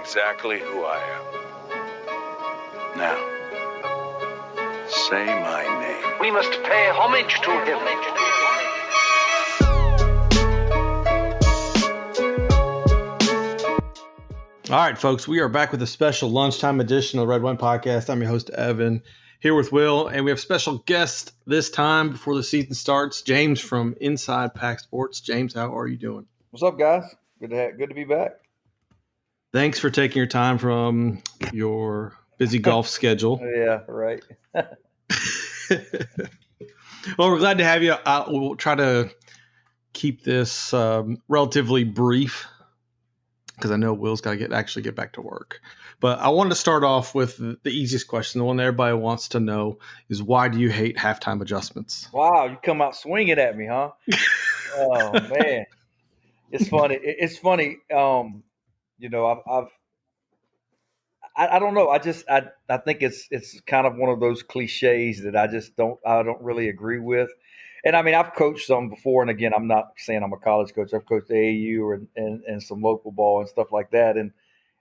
exactly who I am. Now, say my name. We must pay homage to him. All right, folks, we are back with a special lunchtime edition of the Red Wine Podcast. I'm your host, Evan, here with Will, and we have special guest this time before the season starts, James from Inside Pack Sports. James, how are you doing? What's up, guys? Good to be back. Thanks for taking your time from your busy golf schedule. Yeah, right. Well, we're glad to have you. We'll try to keep this relatively brief because I know Will's got to actually get back to work. But I wanted to start off with the easiest question, the one that everybody wants to know is, why do you hate halftime adjustments? Wow, you come out swinging at me, huh? Oh man, it's funny. It's funny. You know, I don't know. I think it's kind of one of those cliches that I don't really agree with. And I mean, I've coached some before, and again, I'm not saying I'm a college coach. I've coached AAU and some local ball and stuff like that. And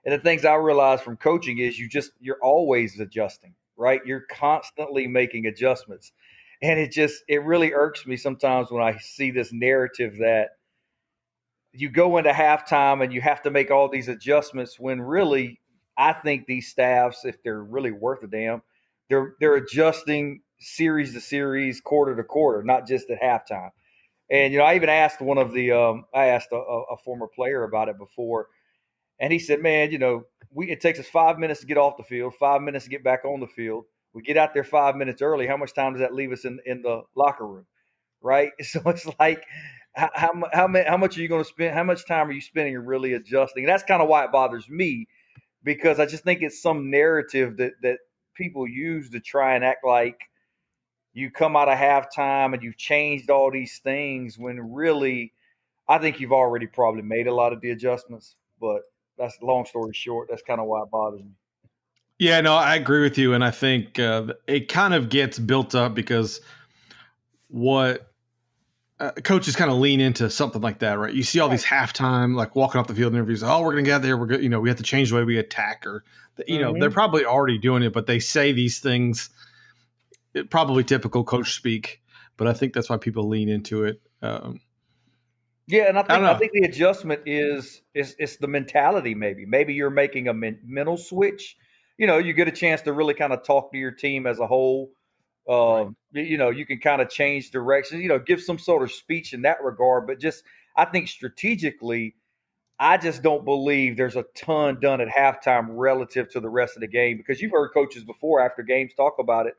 the things I realized from coaching is you're always adjusting, right? You're constantly making adjustments, and it really irks me sometimes when I see this narrative that you go into halftime and you have to make all these adjustments when really I think these staffs, if they're really worth a damn, they're adjusting series to series, quarter to quarter, not just at halftime. And I even asked a former player about it before, and he said, "Man, it takes us 5 minutes to get off the field, 5 minutes to get back on the field. We get out there 5 minutes early. How much time does that leave us in the locker room, right?" So it's like, how much are you going to spend? How much time are you spending really adjusting? And that's kind of why it bothers me, because I just think it's some narrative that people use to try and act like you come out of halftime and you've changed all these things when really I think you've already probably made a lot of the adjustments. But that's long story short. That's kind of why it bothers me. Yeah, no, I agree with you. And I think it kind of gets built up because what coaches kind of lean into something like that, right? You see all these halftime, like walking off the field interviews. Oh, we're going to get out there. We're good. We have to change the way we attack, or they're probably already doing it, but they say these things. Probably typical coach speak, but I think that's why people lean into it. Yeah, and I think the adjustment is the mentality. Maybe you're making a mental switch. You get a chance to really kind of talk to your team as a whole. Right. You can kind of change directions. Give some sort of speech in that regard. But I think strategically, I just don't believe there's a ton done at halftime relative to the rest of the game, because you've heard coaches before after games talk about it,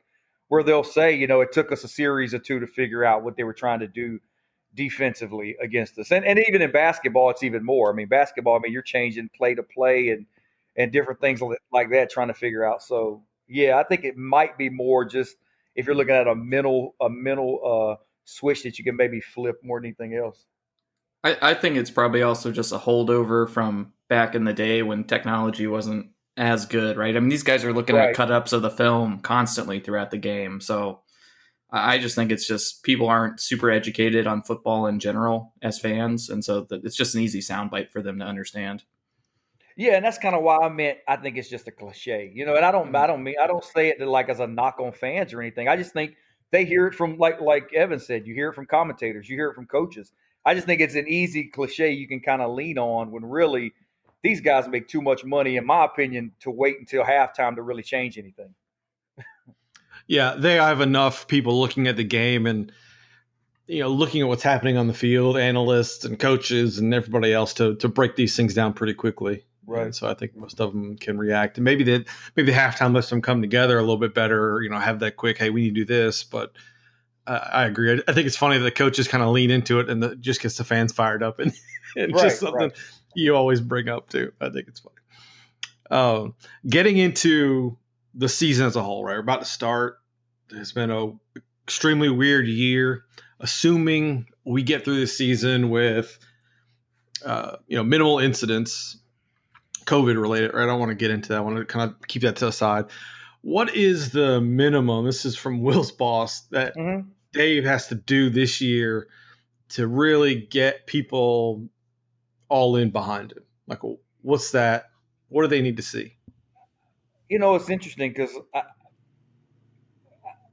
where they'll say, it took us a series or two to figure out what they were trying to do defensively against us. And even in basketball, it's even more. I mean, basketball, you're changing play to play and different things like that, trying to figure out. So, yeah, I think it might be more just if you're looking at a mental switch that you can maybe flip more than anything else. I think it's probably also just a holdover from back in the day when technology wasn't as good, right? I mean, these guys are looking at cut-ups of the film constantly throughout the game. So I just think it's just people aren't super educated on football in general as fans. And so it's just an easy soundbite for them to understand. Yeah, and that's kind of why I think it's just a cliche, and I don't say it like as a knock on fans or anything. I just think they hear it from, like Evan said, you hear it from commentators, you hear it from coaches. I just think it's an easy cliche you can kind of lean on when really these guys make too much money, in my opinion, to wait until halftime to really change anything. Yeah, they have enough people looking at the game and looking at what's happening on the field, analysts and coaches and everybody else to break these things down pretty quickly. Right. And so I think most of them can react, and maybe the halftime lets them come together a little bit better. Have that quick, hey, we need to do this. But I agree. I think it's funny that the coaches kind of lean into it, and that just gets the fans fired up, and just something you always bring up too. I think it's funny. Getting into the season as a whole, right? We're about to start. It's been an extremely weird year. Assuming we get through the season with, minimal incidents, COVID related, right? I don't want to get into that. I want to kind of keep that to the side. What is the minimum? This is from Will's boss that Dave has to do this year to really get people all in behind him. Like, what's that What do they need to see? It's interesting because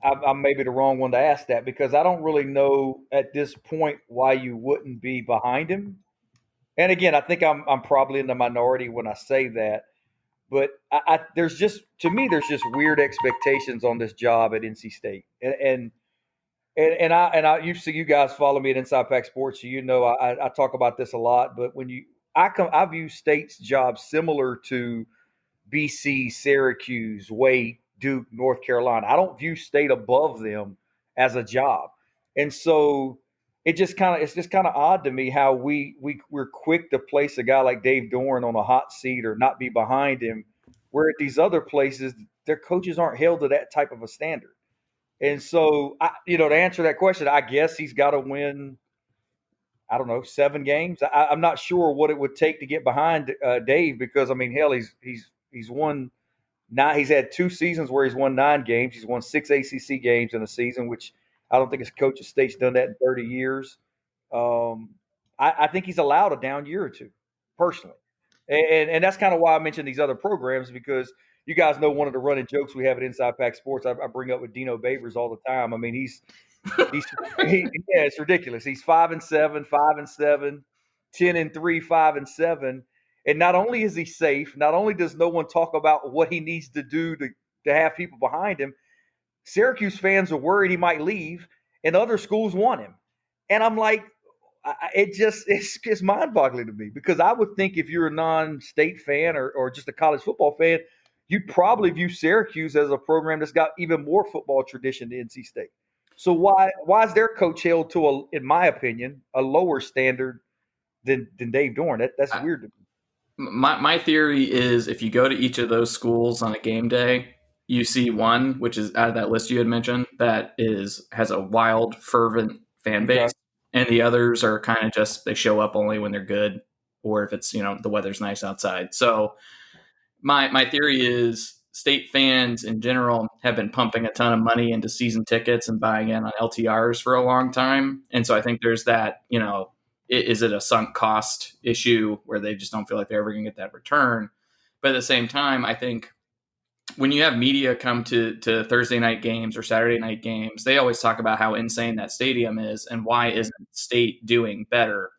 I'm maybe the wrong one to ask that, because I don't really know at this point why you wouldn't be behind him. And again, I think I'm probably in the minority when I say that. But there's just, to me, there's just weird expectations on this job at NC State, and you see, you guys follow me at Inside Pack Sports, so I talk about this a lot. But I view State's job similar to BC, Syracuse, Wake, Duke, North Carolina. I don't view State above them as a job, and so it's just kind of odd to me how we're quick to place a guy like Dave Doeren on a hot seat or not be behind him, where at these other places their coaches aren't held to that type of a standard. And so, to answer that question, I guess he's got to win, I don't know, 7 games. I'm not sure what it would take to get behind Dave, because I mean, hell, he's won 9. He's had 2 seasons where he's won 9 games. He's won 6 ACC games in a season, which I don't think his coach at State's done that in 30 years. I think he's allowed a down year or two, personally, and that's kind of why I mentioned these other programs, because you guys know one of the running jokes we have at Inside Pack Sports I bring up with Dino Babers all the time. I mean, it's ridiculous. He's 5-7, 5-7, 10-3, 5-7. And not only is he safe, not only does no one talk about what he needs to do to have people behind him, Syracuse fans are worried he might leave, and other schools want him. And I'm like, it's mind-boggling to me, because I would think if you're a non-State fan or just a college football fan, you'd probably view Syracuse as a program that's got even more football tradition than NC State. So why is their coach held to, in my opinion, a lower standard than Dave Doeren? That's weird to me. My theory is, if you go to each of those schools on a game day, you see one, which is out of that list you had mentioned, that has a wild, fervent fan base, okay, and the others are kind of just, they show up only when they're good, or if it's, the weather's nice outside. So my theory is State fans in general have been pumping a ton of money into season tickets and buying in on LTRs for a long time. And so I think there's that, is it a sunk cost issue where they just don't feel like they're ever going to get that return? But at the same time, I think when you have media come to Thursday night games or Saturday night games, they always talk about how insane that stadium is and why isn't State doing better.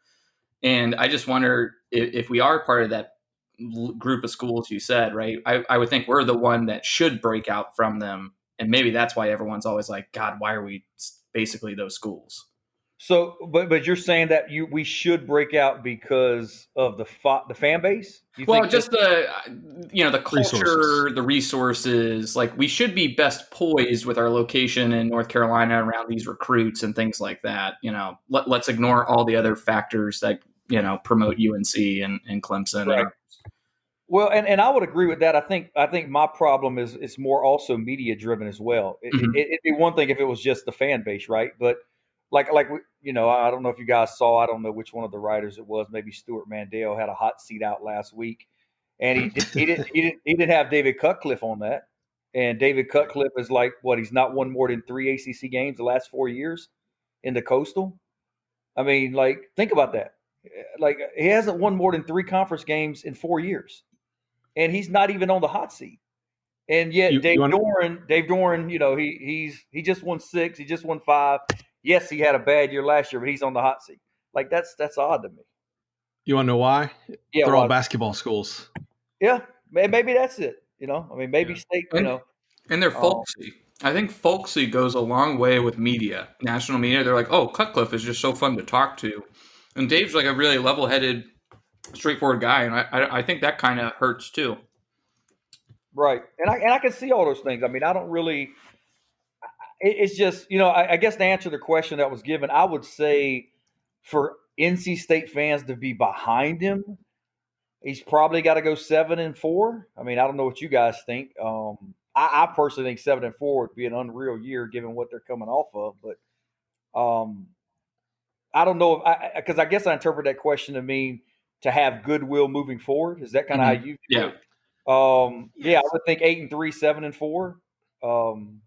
And I just wonder if we are part of that group of schools you said, right? I would think we're the one that should break out from them. And maybe that's why everyone's always like, God, why are we basically those schools? So, but you're saying that we should break out because of the fan base? Well, just the culture, the resources. Like, we should be best poised with our location in North Carolina around these recruits and things like that. Let's ignore all the other factors that promote UNC and Clemson. Right. Well, and I would agree with that. I think my problem is it's more also media driven as well. It'd be one thing if it was just the fan base, right? But like I don't know if you guys saw, I don't know which one of the writers it was. Maybe Stuart Mandel had a hot seat out last week, and he didn't have David Cutcliffe on that. And David Cutcliffe is like, he's not won more than 3 ACC games the last 4 years in the Coastal. I mean, like, think about that. Like, he hasn't won more than 3 conference games in 4 years, and he's not even on the hot seat. And yet, Dave Doeren, he just won 6, he just won 5. Yes, he had a bad year last year, but he's on the hot seat. Like, that's odd to me. You want to know why? Yeah, they're all basketball schools. Yeah, maybe that's it. I mean, maybe State. And they're folksy. I think folksy goes a long way with media, national media. They're like, oh, Cutcliffe is just so fun to talk to, and Dave's like a really level-headed, straightforward guy, and I think that kind of hurts too. Right, and I can see all those things. I mean, I don't really. It's just, I guess to answer the question that was given, I would say for NC State fans to be behind him, he's probably got to go 7-4. I mean, I don't know what you guys think. I personally think 7-4 would be an unreal year given what they're coming off of. But I don't know because I guess I interpret that question to mean to have goodwill moving forward. Is that kind of how you view it? Yeah, I would think 8-3, 7-4.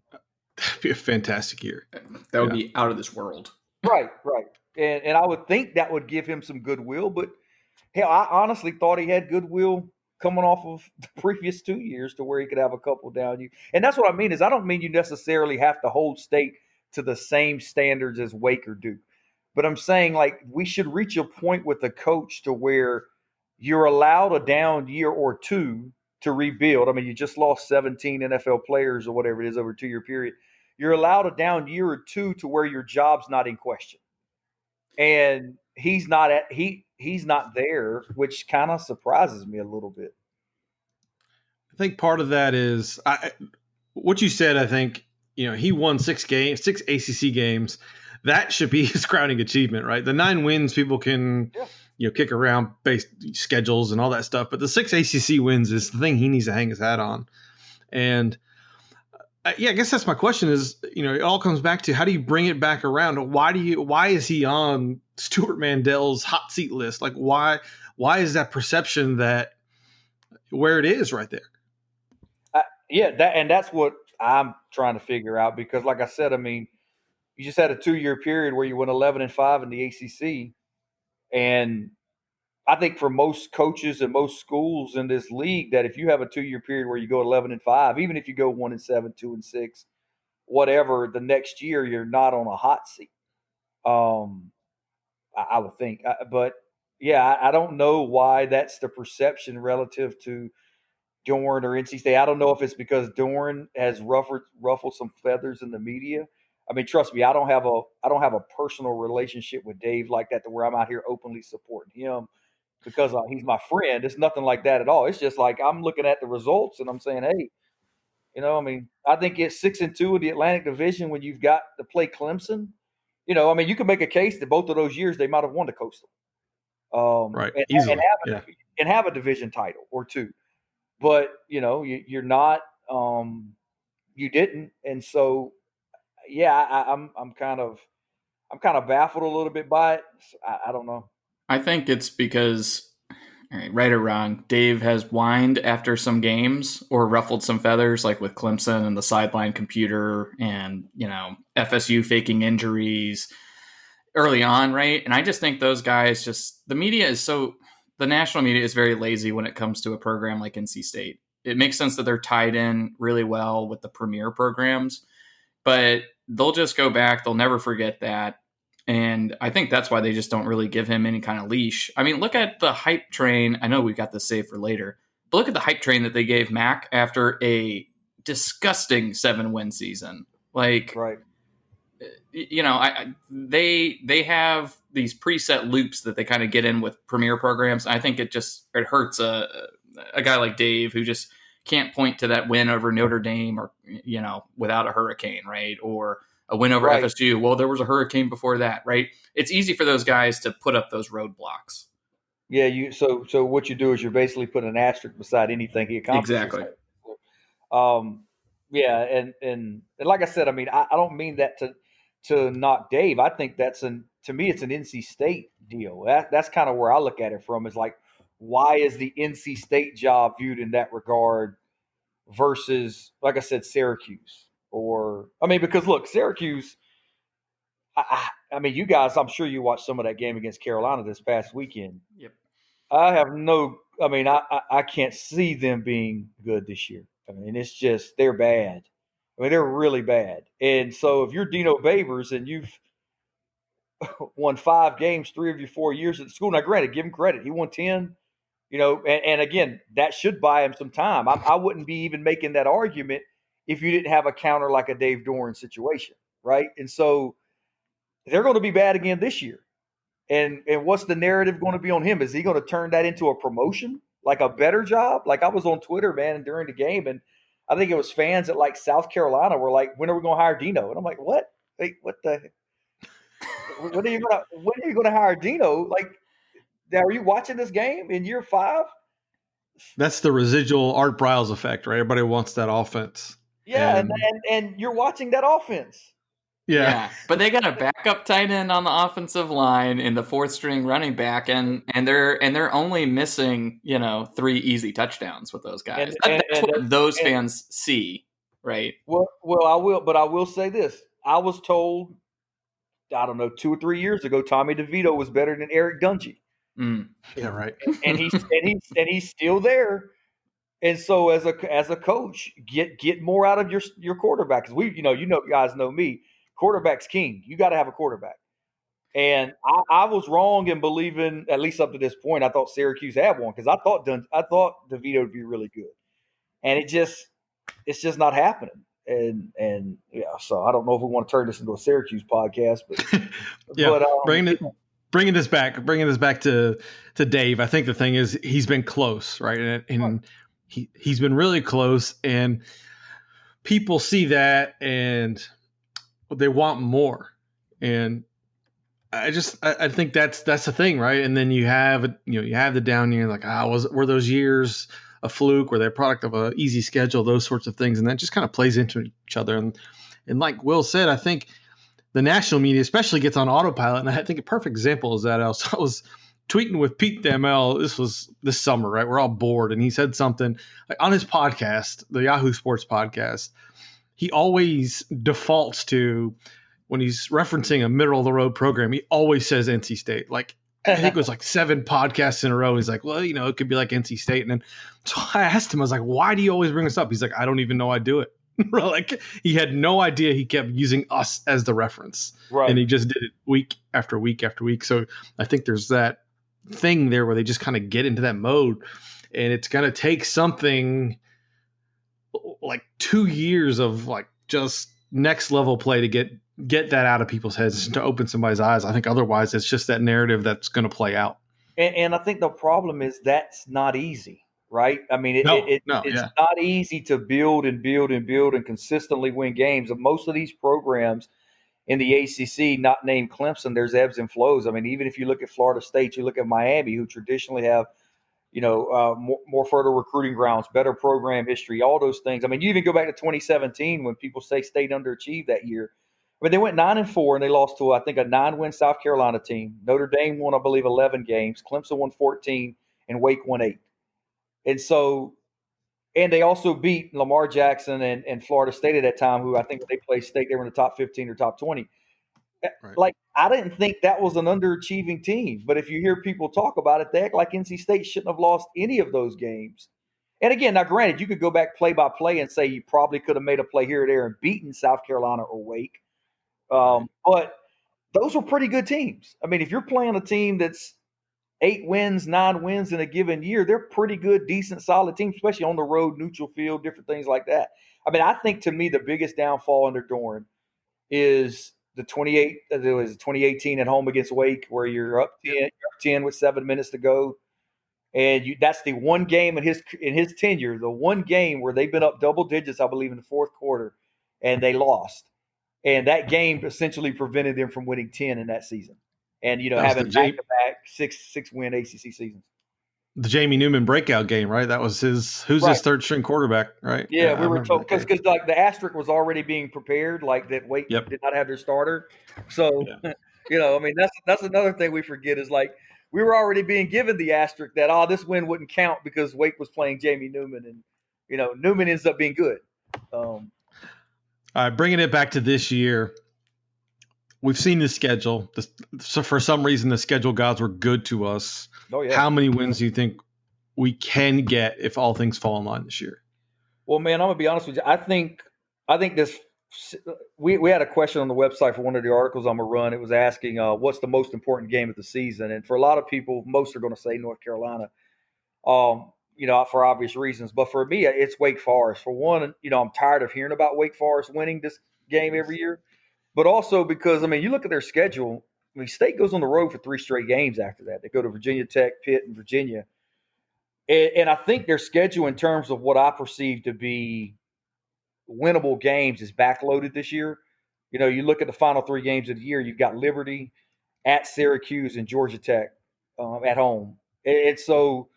That'd be a fantastic year. That would be out of this world. Right. And I would think that would give him some goodwill, but hell, I honestly thought he had goodwill coming off of the previous 2 years to where he could have a couple down years. And that's what I mean is I don't mean you necessarily have to hold State to the same standards as Wake or Duke. But I'm saying like we should reach a point with a coach to where you're allowed a down year or two to rebuild. I mean, you just lost 17 NFL players or whatever it is over a 2 year period. You're allowed a down year or two to where your job's not in question. And he's not there, which kind of surprises me a little bit. I think part of that is what you said. I think he won 6 ACC games. That should be his crowning achievement, right? The 9 wins people can kick around based schedules and all that stuff, but the 6 ACC wins is the thing he needs to hang his hat on. And I guess that's my question is, it all comes back to how do you bring it back around? Why is he on Stuart Mandel's hot seat list? Like why is that perception that where it is right there? That's what I'm trying to figure out because like I said, I mean, you just had a 2 year period where you went 11-5 in the ACC. And I think for most coaches and most schools in this league that if you have a 2 year period where you go 11-5, even if you go 1-7, 2-6, whatever, the next year you're not on a hot seat. I would think, but I don't know why that's the perception relative to Dorn or NC State. I don't know if it's because Dorn has ruffled some feathers in the media. I mean, trust me, I don't have a personal relationship with Dave like that to where I'm out here openly supporting him because he's my friend. It's nothing like that at all. It's just like I'm looking at the results and I'm saying, hey, I mean, I think it's 6-2 in the Atlantic Division when you've got to play Clemson. I mean, you can make a case that both of those years they might have won the Coastal, right? Easily, and have a division title or two, but you're not, you didn't, and so. I'm kind of baffled a little bit by it. I don't know. I think it's because, right or wrong, Dave has whined after some games or ruffled some feathers, like with Clemson and the sideline computer and, FSU faking injuries early on, right? And I just think those guys the national media is very lazy when it comes to a program like NC State. It makes sense that they're tied in really well with the premier programs, but they'll just go back. They'll never forget that. And I think that's why they just don't really give him any kind of leash. I mean, look at the hype train. I know we've got this saved for later, but look at the hype train that they gave Mac after a disgusting 7-win season. Like, right. They have these preset loops that they kind of get in with premier programs. I think it hurts a guy like Dave who just can't point to that win over Notre Dame or, without a hurricane, right? Or a win over FSU. Well, there was a hurricane before that, right? It's easy for those guys to put up those roadblocks. Yeah, so what you do is you're basically putting an asterisk beside anything he accomplished. Exactly. And like I said, I mean, I don't mean that to knock Dave. I think to me it's an NC State deal. That's kind of where I look at it from. Is like, why is the NC State job viewed in that regard versus, like I said, Syracuse? Because look, Syracuse, I mean, you guys, I'm sure you watched some of that game against Carolina this past weekend. Yep. I can't see them being good this year. I mean, it's just, they're bad. I mean, they're really bad. And so if you're Dino Babers and you've won 5 games 3 of your 4 years at the school, now granted, give him credit. He won 10, and again, that should buy him some time. I wouldn't be even making that argument if you didn't have a counter like a Dave Doran situation, right? And so they're going to be bad again this year. And what's the narrative going to be on him? Is he going to turn that into a promotion, like a better job? Like I was on Twitter, man, during the game, and I think it was fans at like South Carolina were like, "When are we going to hire Dino?" And I'm like, "What? Hey, what the? When are you going to hire Dino? Like, are you watching this game in year 5?" That's the residual Art Briles effect, right? Everybody wants that offense. Yeah, and you're watching that offense. Yeah, but they got a backup tight end on the offensive line in the 4th string running back, and they're only missing 3 easy touchdowns with those guys. That's what those fans see, right? Well, I will say this: I was told, I don't know, 2 or 3 years ago, Tommy DeVito was better than Eric Dungy. Yeah, right. and he's still there. And so as a coach, get more out of your quarterback, because guys know me, quarterback's king. You got to have a quarterback. And I was wrong in believing, at least up to this point, I thought Syracuse had one, because I thought DeVito would be really good, and it's just not happening. And yeah, so I don't know if we want to turn this into a Syracuse podcast, but yeah, but bringing this back to Dave. I think the thing is he's been close, right, and he's been really close, and people see that and they want more, and I think that's the thing, right? And then you have the down year, like were those years a fluke? Were they a product of an easy schedule? Those sorts of things, and that just kind of plays into each other. And like Will said, I think the national media especially gets on autopilot, and I think a perfect example is that I was tweeting with Pete Damel. This was this summer, right? We're all bored, and he said something like on his podcast, the Yahoo Sports podcast. He always defaults to, when he's referencing a middle of the road program, he always says NC State. Like, I think it was like 7 podcasts in a row. He's like, well, it could be like NC State. And then so I asked him, I was like, why do you always bring us up? He's like, I don't even know I do it. Like, he had no idea he kept using us as the reference. Right. And he just did it week after week after week. So I think there's that thing there where they just kind of get into that mode. And it's going to take something like 2 years of like just next level play to get that out of people's heads, to open somebody's eyes. I think otherwise it's just that narrative that's going to play out. And I think the problem is that's not easy, right? I mean, it's not easy to build and build and build and consistently win games. And most of these programs in the ACC, not named Clemson, there's ebbs and flows. I mean, even if you look at Florida State, you look at Miami, who traditionally have more fertile recruiting grounds, better program history, all those things. I mean, you even go back to 2017 when people say State underachieved that year. I mean, they went 9-4 and they lost to, I think, a 9-win South Carolina team. Notre Dame won, I believe, 11 games. Clemson won 14, and Wake won 8. And so, and they also beat Lamar Jackson and Florida State at that time, who I think when they played State, they were in the top 15 or top 20. Right. Like, I didn't think that was an underachieving team. But if you hear people talk about it, they act like NC State shouldn't have lost any of those games. And again, now granted, you could go back play by play and say you probably could have made a play here or there and beaten South Carolina or Wake. But those were pretty good teams. I mean, if you're playing a team that's 8 wins, 9 wins in a given year, they're pretty good, decent, solid teams, especially on the road, neutral field, different things like that. I mean, I think to me the biggest downfall under Doran is the 2018 at home against Wake, where you're up 10 with 7 minutes to go. And that's the one game in his tenure, the one game where they've been up double digits, I believe, in the fourth quarter, and they lost. And that game essentially prevented them from winning 10 in that season. And, having back-to-back six-win ACC seasons. The Jamie Newman breakout game, right? That was his third-string quarterback, right? Yeah, we were told, because like the asterisk was already being prepared, like that Wake did not have their starter. So, I mean, that's another thing we forget is like we were already being given the asterisk that, this win wouldn't count because Wake was playing Jamie Newman. And, Newman ends up being good. All right, bringing it back to this year, we've seen the schedule. So for some reason, the schedule gods were good to us. Oh, yeah. How many wins do you think we can get if all things fall in line this year? Well, man, I'm gonna be honest with you. I think this. We had a question on the website for one of the articles I'm gonna run. It was asking what's the most important game of the season, and for a lot of people, most are going to say North Carolina. For obvious reasons. But for me, it's Wake Forest. For one, I'm tired of hearing about Wake Forest winning this game every year. But also because, I mean, you look at their schedule. I mean, State goes on the road for 3 straight games after that. They go to Virginia Tech, Pitt, and Virginia. And I think their schedule in terms of what I perceive to be winnable games is backloaded this year. You look at the final 3 games of the year, you've got Liberty, at Syracuse, and Georgia Tech at home. And so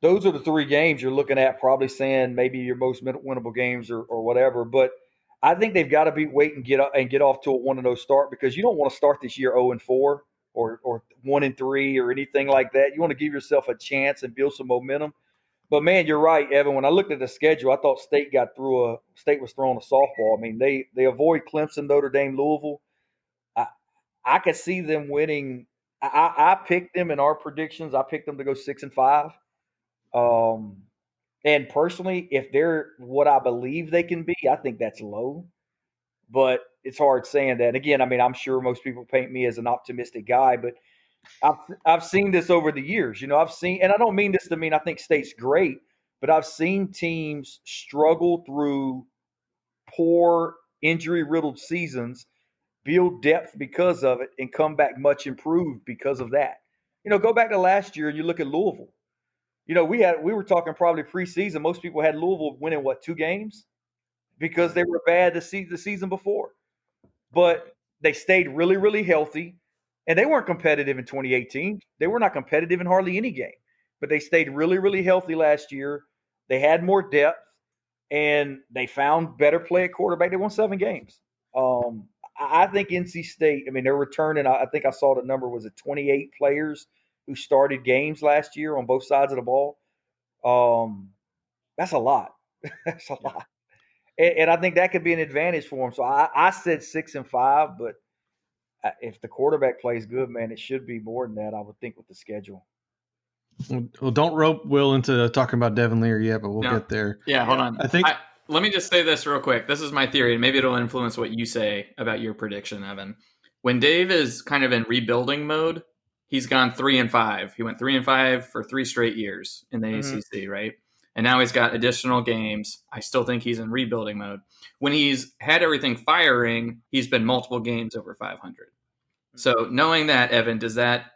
those are the 3 games you're looking at, probably saying maybe your most winnable games or whatever. But I think they've got to be wait and get off to a 1-0 start, because you don't want to start this year 0-4 or 1-3 or anything like that. You want to give yourself a chance and build some momentum. But man, you're right, Evan. When I looked at the schedule, I thought State was throwing a softball. I mean, they avoid Clemson, Notre Dame, Louisville. I could see them winning. I picked them in our predictions. I picked them to go 6-5. And personally, if they're what I believe they can be, I think that's low. But it's hard saying that. Again, I mean, I'm sure most people paint me as an optimistic guy, but I've seen this over the years. I've seen, and I don't mean this to mean I think State's great, but I've seen teams struggle through poor, injury-riddled seasons, build depth because of it, and come back much improved because of that. Go back to last year and you look at Louisville. We were talking probably preseason. Most people had Louisville winning 2 games because they were bad the season before. But they stayed really, really healthy, and they weren't competitive in 2018. They were not competitive in hardly any game, but they stayed really, really healthy last year. They had more depth, and they found better play at quarterback. They won 7 games. I think NC State, I mean, they're returning. I think I saw the number was 28 players who started games last year on both sides of the ball. That's a lot. That's a lot. And I think that could be an advantage for them. So I said 6-5, but if the quarterback plays good, man, it should be more than that, I would think, with the schedule. Well, don't rope Will into talking about Devin Leary yet, but we'll get there. Yeah, hold on. Let me just say this real quick. This is my theory, and maybe it'll influence what you say about your prediction, Evan. When Dave is kind of in rebuilding mode, he's gone 3-5. He went 3-5 for 3 straight years in the ACC, right? And now he's got additional games. I still think he's in rebuilding mode. When he's had everything firing, he's been multiple games over 500. So knowing that, Evan, does that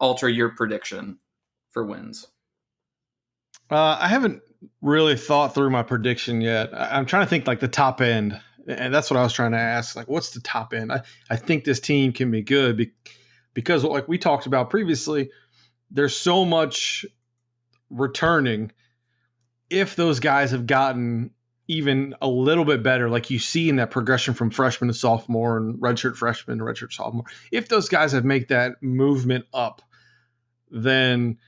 alter your prediction for wins? I haven't really thought through my prediction yet. I'm trying to think like the top end. And that's what I was trying to ask. Like, what's the top end? I think this team can be good because like we talked about previously, there's so much returning. If those guys have gotten even a little bit better, like you see in that progression from freshman to sophomore and redshirt freshman to redshirt sophomore, if those guys have made that movement up, then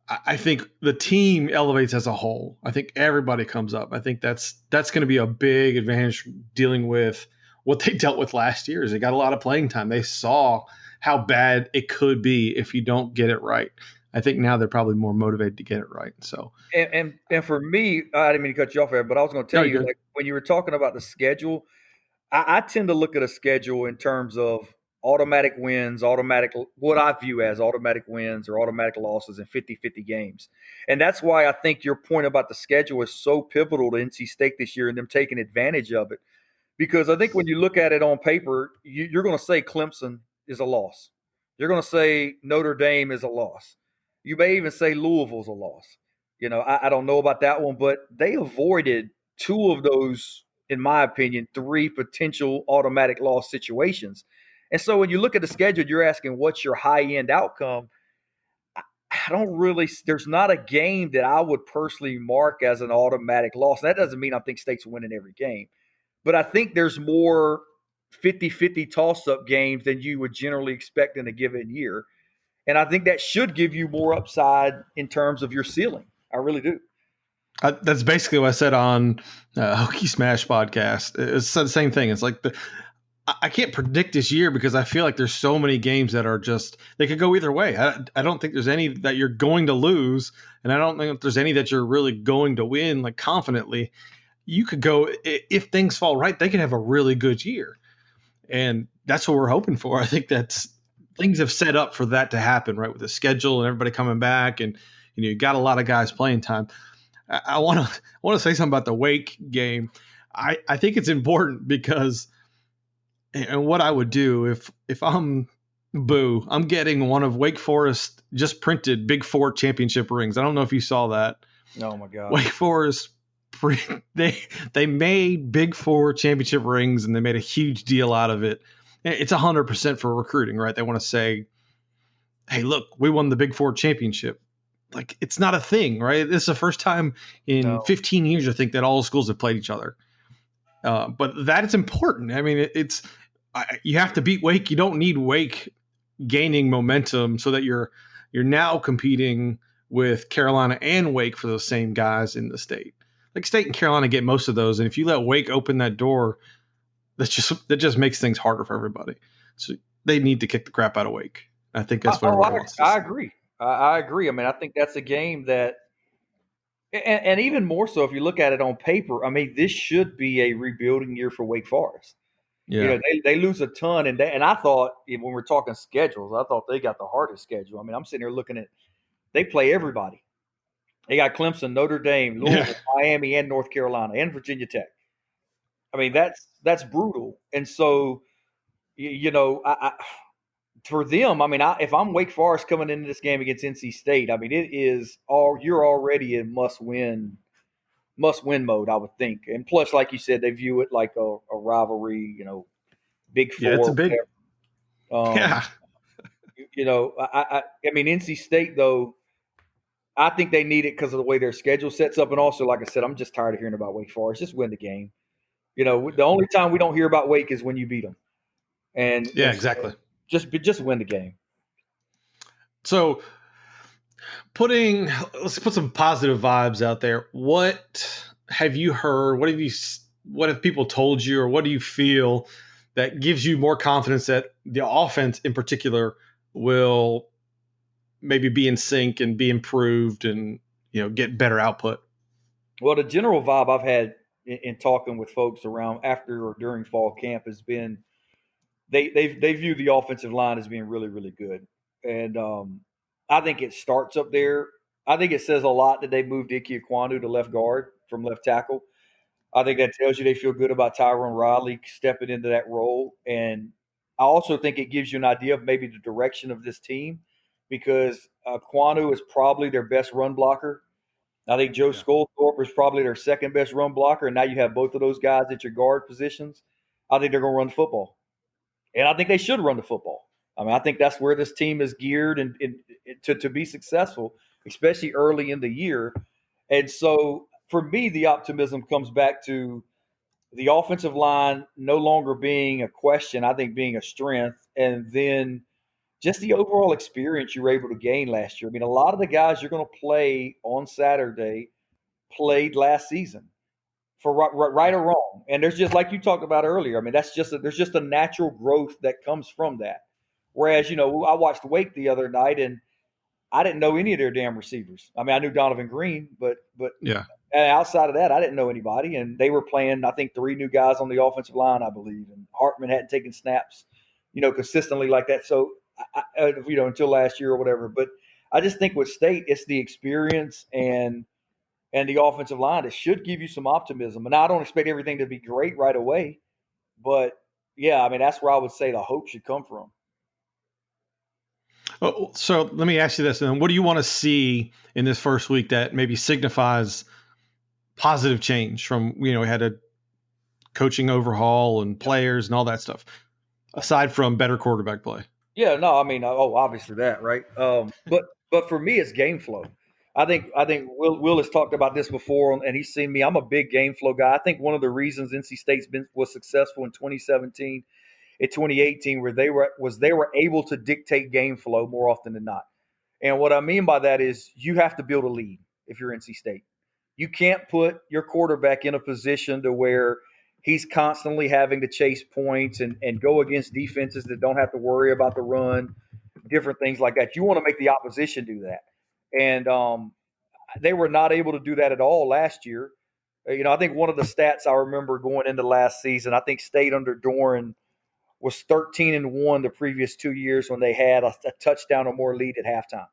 I think the team elevates as a whole. I think everybody comes up. I think that's going to be a big advantage dealing with what they dealt with last year. Is they got a lot of playing time. They saw how bad it could be if you don't get it right. I think now they're probably more motivated to get it right. So, and for me, I didn't mean to cut you off there, but I was going to tell you, like, when you were talking about the schedule, I tend to look at a schedule in terms of automatic wins, what I view as automatic wins or automatic losses in 50-50 games. And that's why I think your point about the schedule is so pivotal to NC State this year and them taking advantage of it. Because I think when you look at it on paper, you're going to say Clemson is a loss. You're going to say Notre Dame is a loss. You may even say Louisville's a loss. I don't know about that one, but they avoided 2 of those, in my opinion, 3 potential automatic loss situations. And so when you look at the schedule, you're asking what's your high-end outcome. There's not a game that I would personally mark as an automatic loss. That doesn't mean I think State's winning every game. But I think there's more 50-50 toss-up games than you would generally expect in a given year. And I think that should give you more upside in terms of your ceiling. I really do. That's basically what I said on Hokie Smash podcast. It's the same thing. It's like I can't predict this year because I feel like there's so many games that are just – they could go either way. I don't think there's any that you're going to lose, and I don't think there's any that you're really going to win like confidently. You could go – if things fall right, they could have a really good year. And that's what we're hoping for. I think that's – things have set up for that to happen, right, with the schedule and everybody coming back, and you got a lot of guys playing time. I want to say something about the Wake game. I think it's important because, and what I would do if I'm Boo, I'm getting one of Wake Forest just printed Big Four championship rings. I don't know if you saw that. Oh my God, Wake Forest. They made Big Four championship rings and they made a huge deal out of it. It's 100% for recruiting, right? They want to say, hey, look, we won the Big Four championship. Like, it's not a thing, right? This is the first time in 15 years, I think, that all schools have played each other. But that is important. I mean, you have to beat Wake. You don't need Wake gaining momentum so that you're now competing with Carolina and Wake for those same guys in the state. Like, State and Carolina get most of those. And if you let Wake open that door, that just makes things harder for everybody. So they need to kick the crap out of Wake. I think that's where we lost. I agree. I agree. I mean, I think that's a game that, and even more so if you look at it on paper. I mean, this should be a rebuilding year for Wake Forest. Yeah. They lose a ton, and I thought when we're talking schedules, I thought they got the hardest schedule. I mean, I'm sitting here looking at they play everybody. They got Clemson, Notre Dame, Louisville, Miami, and North Carolina, and Virginia Tech. I mean, that's brutal. And so, for them, I mean, if I'm Wake Forest coming into this game against NC State, I mean, you're already in must win mode, I would think. And plus, like you said, they view it like a rivalry, Big Four. Yeah, it's a big. Yeah. I mean, NC State though, I think they need it because of the way their schedule sets up, and also, like I said, I'm just tired of hearing about Wake Forest. Just win the game. The only time we don't hear about Wake is when you beat them. And yeah, exactly. Just win the game. So, let's put some positive vibes out there. What have you heard? What have people told you, or what do you feel that gives you more confidence that the offense, in particular, will maybe be in sync and be improved and get better output? Well, the general vibe I've had in talking with folks around after or during fall camp has been they view the offensive line as being really, really good. And I think it starts up there. I think it says a lot that they moved Ike Ekwonu to left guard from left tackle. I think that tells you they feel good about Tyrone Riley stepping into that role. And I also think it gives you an idea of maybe the direction of this team, because Ekwonu is probably their best run blocker. I think Joe Skolthorpe is probably their second best run blocker, and now you have both of those guys at your guard positions. I think they're going to run the football, and I think they should run the football. I mean, I think that's where this team is geared and to be successful, especially early in the year. And so, for me, the optimism comes back to the offensive line no longer being a question, I think being a strength, and then just the overall experience you were able to gain last year. I mean, a lot of the guys you're going to play on Saturday played last season for right or wrong. And there's just, like you talked about earlier, I mean, there's just a natural growth that comes from that. Whereas, I watched Wake the other night and I didn't know any of their damn receivers. I mean, I knew Donovan Green, but yeah. Outside of that, I didn't know anybody. And they were playing, I think, 3 new guys on the offensive line, I believe. And Hartman hadn't taken snaps, consistently like that. So, until last year or whatever. But I just think with State, it's the experience and the offensive line. It should give you some optimism. And I don't expect everything to be great right away. But, yeah, I mean, that's where I would say the hope should come from. Oh, so let me ask you this. Then, what do you want to see in this first week that maybe signifies positive change from, we had a coaching overhaul and players and all that stuff, aside from better quarterback play? Yeah, no, I mean, obviously that, right? But for me, it's game flow. I think Will has talked about this before, and he's seen me. I'm a big game flow guy. I think one of the reasons NC State's was successful in 2017, in 2018, where they were able to dictate game flow more often than not. And what I mean by that is you have to build a lead if you're NC State. You can't put your quarterback in a position to where he's constantly having to chase points and go against defenses that don't have to worry about the run, different things like that. You want to make the opposition do that. And they were not able to do that at all last year. I think one of the stats I remember going into last season, I think State under Doran was 13-1 the previous 2 years when they had a touchdown or more lead at halftime.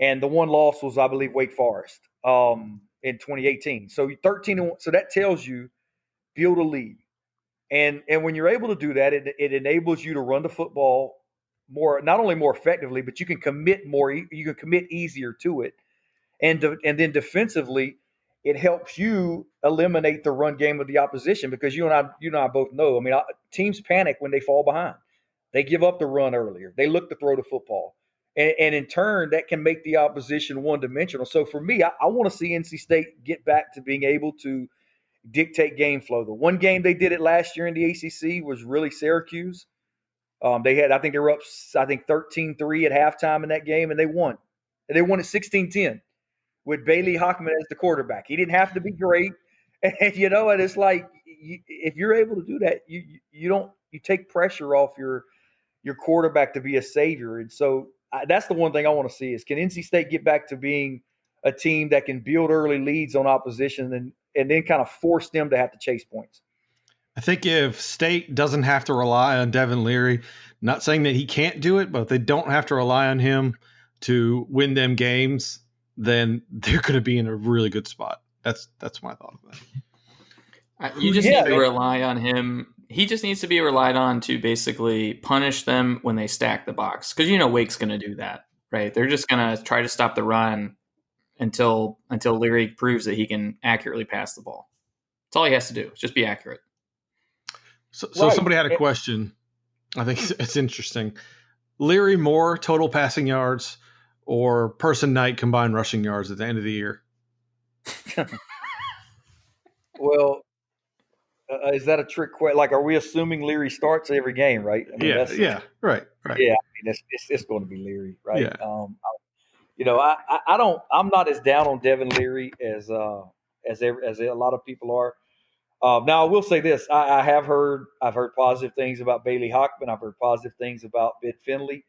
And the one loss was, I believe, Wake Forest in 2018. So 13-1. So that tells you build a lead. And when you're able to do that, it enables you to run the football more, not only more effectively, but you can commit more. You can commit easier to it, and then defensively, it helps you eliminate the run game of the opposition, because you and I both know. I mean, teams panic when they fall behind. They give up the run earlier. They look to throw the football, and in turn, that can make the opposition one-dimensional. So for me, I want to see NC State get back to being able to dictate game flow. The one game they did it last year in the ACC was really Syracuse. I think they were up, 13-3 at halftime in that game, and they won. And they won at 16-10 with Bailey Hockman as the quarterback. He didn't have to be great. And, and it's like, if you're able to do that, you take pressure off your your quarterback to be a savior. And so that's the one thing I want to see is, can NC State get back to being a team that can build early leads on opposition and then kind of force them to have to chase points? I think if State doesn't have to rely on Devin Leary, not saying that he can't do it, but if they don't have to rely on him to win them games, then they're going to be in a really good spot. That's my thought of that. You just need to rely on him. He just needs to be relied on to basically punish them when they stack the box. Because Wake's going to do that, right? They're just going to try to stop the run until Leary proves that he can accurately pass the ball. That's all he has to do. Just be accurate. So right. Somebody had a question. I think it's interesting. Leary more total passing yards or Person Knight combined rushing yards at the end of the year? Well, is that a trick question? Like, are we assuming Leary starts every game, right? I mean, right. Yeah, I mean, it's going to be Leary, right? Yeah. I'm not as down on Devin Leary as a lot of people are. Now I will say this: I've heard positive things about Bailey Hockman. I've heard positive things about Bid Finley.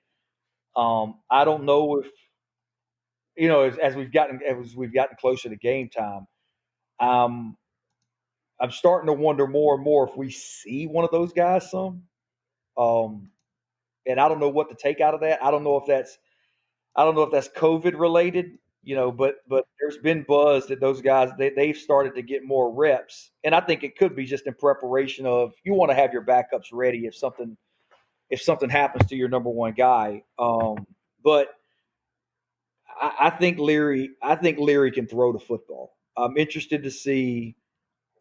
I don't know if as we've gotten closer to game time, I'm starting to wonder more and more if we see one of those guys some. And I don't know what to take out of that. I don't know if that's COVID related. But there's been buzz that those guys they've started to get more reps, and I think it could be just in preparation of, you want to have your backups ready if something happens to your number one guy. But I think Leary can throw the football. I'm interested to see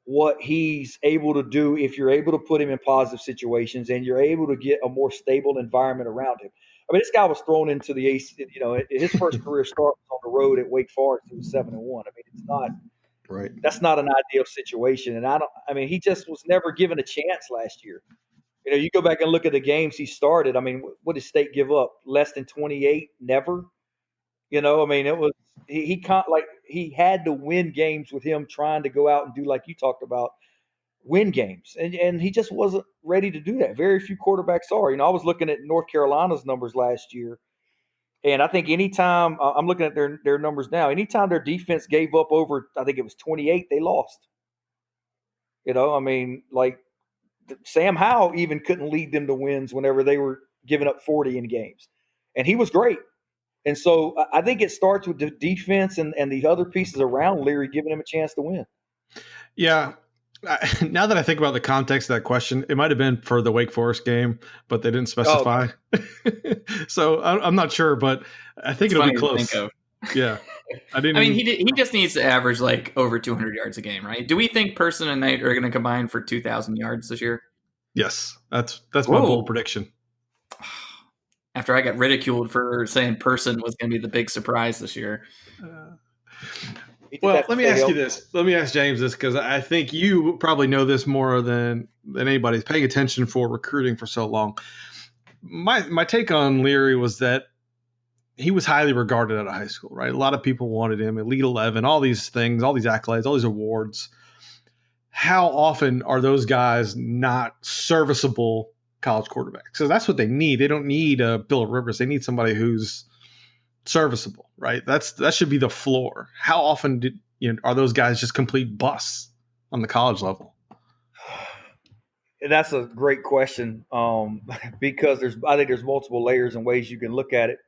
what he's able to do if you're able to put him in positive situations and you're able to get a more stable environment around him. I mean, this guy was thrown into the AC. His first career start was on the road at Wake Forest. He was 7-1. I mean, it's not right. That's not an ideal situation, and he just was never given a chance last year. You go back and look at the games he started. I mean, what did State give up? Less than 28? Never. It was he had to win games with him trying to go out and do, like you talked about, win games. And he just wasn't ready to do that. Very few quarterbacks are. I was looking at North Carolina's numbers last year, and I think anytime I'm looking at their numbers now, anytime their defense gave up over, I think it was 28, they lost. Sam Howell even couldn't lead them to wins whenever they were giving up 40 in games. And he was great. And so I think it starts with the defense and the other pieces around Leary giving him a chance to win. Yeah. Now that I think about the context of that question, it might have been for the Wake Forest game, but they didn't specify. Oh. So I'm not sure, but I think it'll be close. Yeah. He just needs to average like over 200 yards a game, right? Do we think Person and Knight are going to combine for 2,000 yards this year? Yes. That's my bold prediction. After I got ridiculed for saying Person was going to be the big surprise this year. Well, let me ask you this. Let me ask James this, because I think you probably know this more than anybody's paying attention for recruiting for so long. My take on Leary was that he was highly regarded out of high school, right? A lot of people wanted him, Elite 11, all these things, all these accolades, all these awards. How often are those guys not serviceable college quarterbacks? So that's what they need. They don't need a Bill Rivers. They need somebody who's serviceable, right? That should be the floor. How often are those guys just complete busts on the college level? That's a great question, because I think there's multiple layers and ways you can look at it.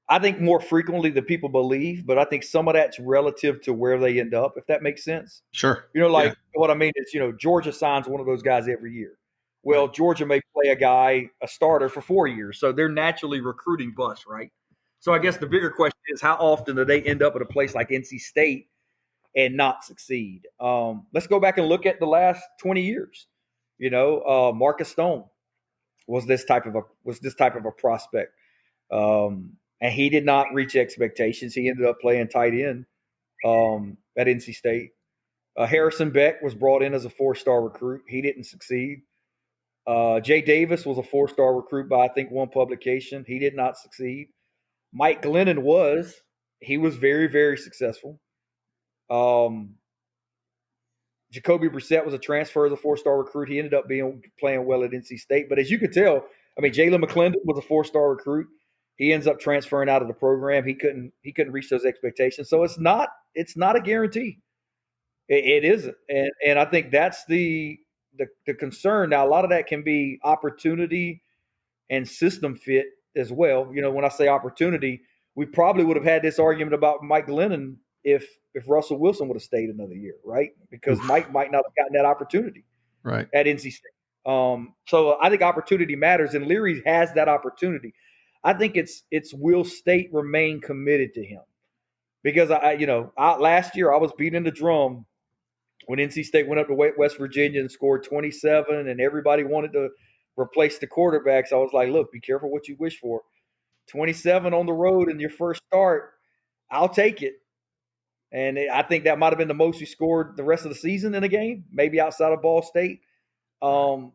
I think more frequently than people believe, but I think some of that's relative to where they end up, if that makes sense. Sure. What I mean is, Georgia signs one of those guys every year. Well, Georgia may play a starter for 4 years, so they're naturally recruiting busts, right? So I guess the bigger question is, how often do they end up at a place like NC State and not succeed? Let's go back and look at the last 20 years. Marcus Stone was this type of a prospect, and he did not reach expectations. He ended up playing tight end at NC State. Harrison Beck was brought in as a 4-star recruit. He didn't succeed. Jay Davis was a 4-star recruit by, I think, one publication. He did not succeed. Mike Glennon he was very, very successful. Jacoby Brissett was a transfer as a 4-star recruit. He ended up playing well at NC State. But as you could tell, I mean, Jalen McClendon was a 4-star recruit. He ends up transferring out of the program. He couldn't reach those expectations. So it's not a guarantee. It isn't. And I think that's the concern. Now, a lot of that can be opportunity and system fit as well. You know, when I say opportunity, we probably would have had this argument about Mike Glennon if Russell Wilson would have stayed another year, right? Because Mike might not have gotten that opportunity right at NC State. So I think opportunity matters, and Leary has that opportunity. I think it's will State remain committed to him? Because last year I was beating the drum when NC State went up to West Virginia and scored 27, and everybody wanted to replace the quarterbacks. I was like, look, be careful what you wish for. 27 on the road in your first start, I'll take it. And I think that might have been the most he scored the rest of the season in a game, maybe outside of Ball State. And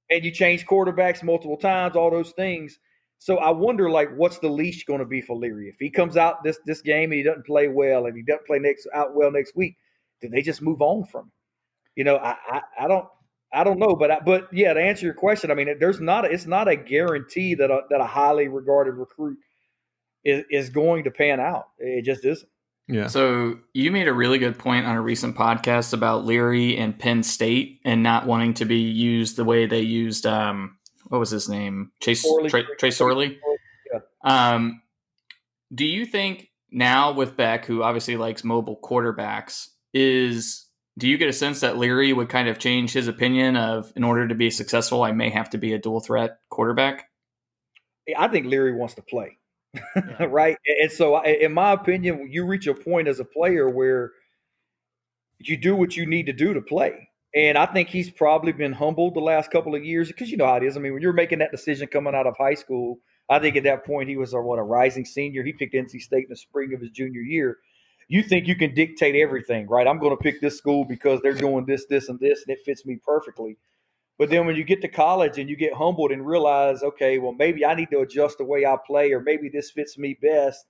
you change quarterbacks multiple times, all those things. So I wonder, like, what's the leash going to be for Leary? If he comes out this game and he doesn't play well, and he doesn't play out well next week, do they just move on from him? You know, I don't know, but yeah, to answer your question, I mean, it's not a guarantee that a highly regarded recruit is going to pan out. It just isn't. Yeah. So you made a really good point on a recent podcast about Leary and Penn State and not wanting to be used the way they used what was his name? Trace Sorley. Yeah. Do you think now with Beck, who obviously likes mobile quarterbacks, do you get a sense that Leary would kind of change his opinion of, in order to be successful, I may have to be a dual threat quarterback? I think Leary wants to play. Yeah. Right. And so in my opinion, you reach a point as a player where you do what you need to do to play. And I think he's probably been humbled the last couple of years because you know how it is. I mean, when you're making that decision coming out of high school, I think at that point he was a rising senior. He picked NC State in the spring of his junior year. You think you can dictate everything, right? I'm going to pick this school because they're doing this, this, and this, and it fits me perfectly. But then when you get to college and you get humbled and realize, okay, well, maybe I need to adjust the way I play, or maybe this fits me best.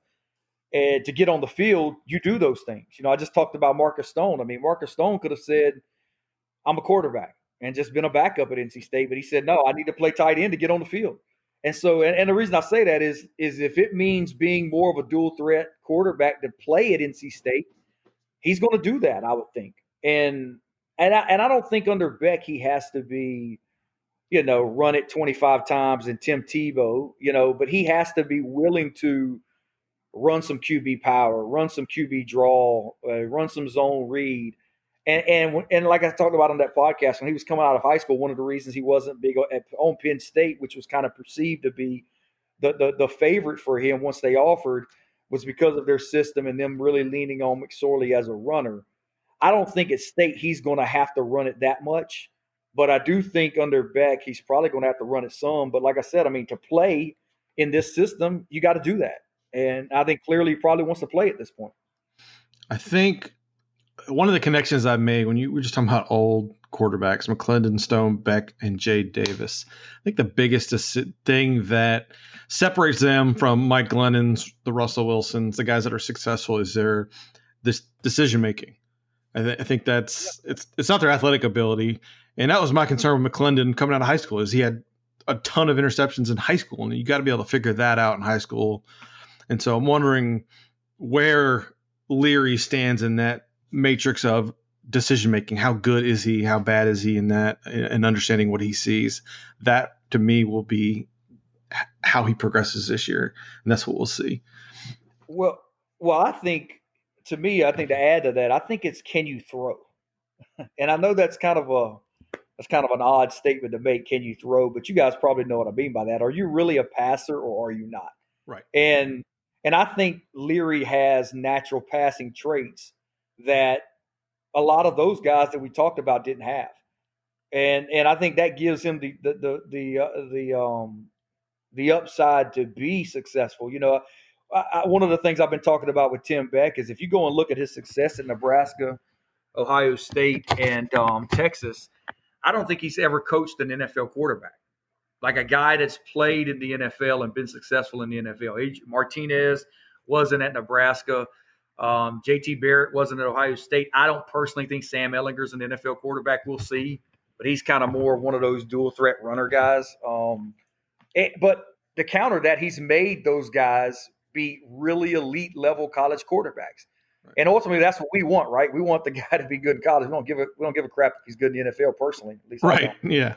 And to get on the field, you do those things. You know, I just talked about Marcus Stone. I mean, Marcus Stone could have said, I'm a quarterback and just been a backup at NC State. But he said, no, I need to play tight end to get on the field. And so, and the reason I say that is if it means being more of a dual threat quarterback to play at NC State, he's going to do that, I would think. And I don't think under Beck he has to be, you know, run it 25 times and Tim Tebow, you know, but he has to be willing to run some QB power, run some QB draw, run some zone read. And like I talked about on that podcast, when he was coming out of high school, one of the reasons he wasn't big on Penn State, which was kind of perceived to be the favorite for him once they offered, was because of their system and them really leaning on McSorley as a runner. I don't think at State he's going to have to run it that much, but I do think under Beck he's probably going to have to run it some. But like I said, I mean, to play in this system, you got to do that. And I think clearly he probably wants to play at this point. I think one of the connections I've made when you were just talking about old quarterbacks, McClendon, Stone, Beck, and Jay Davis, I think the biggest thing that separates them from Mike Glennon's, the Russell Wilsons, the guys that are successful, is this decision making. I think that's it's not their athletic ability, and that was my concern with McClendon coming out of high school. Is he had a ton of interceptions in high school, and you got to be able to figure that out in high school. And so I'm wondering where Leary stands in that matrix of decision making. How good is he? How bad is he in that? And understanding what he sees. That to me will be how he progresses this year, and that's what we'll see. Well, I think to add to that, I think it's, can you throw? And I know that's kind of an odd statement to make. Can you throw? But you guys probably know what I mean by that. Are you really a passer or are you not? Right. And I think Leary has natural passing traits that a lot of those guys that we talked about didn't have. And I think that gives him the upside to be successful. You know, one of the things I've been talking about with Tim Beck is if you go and look at his success in Nebraska, Ohio State, and Texas, I don't think he's ever coached an NFL quarterback, like a guy that's played in the NFL and been successful in the NFL. Martinez wasn't at Nebraska. JT Barrett wasn't at Ohio State. I don't personally think Sam Ehlinger's an NFL quarterback. We'll see. But he's kind of more one of those dual threat runner guys. But to counter that, he's made those guys be really elite level college quarterbacks. Right. And ultimately, that's what we want, right? We want the guy to be good in college. We don't give a crap if he's good in the NFL. Personally, at least I Right. don't. Yeah.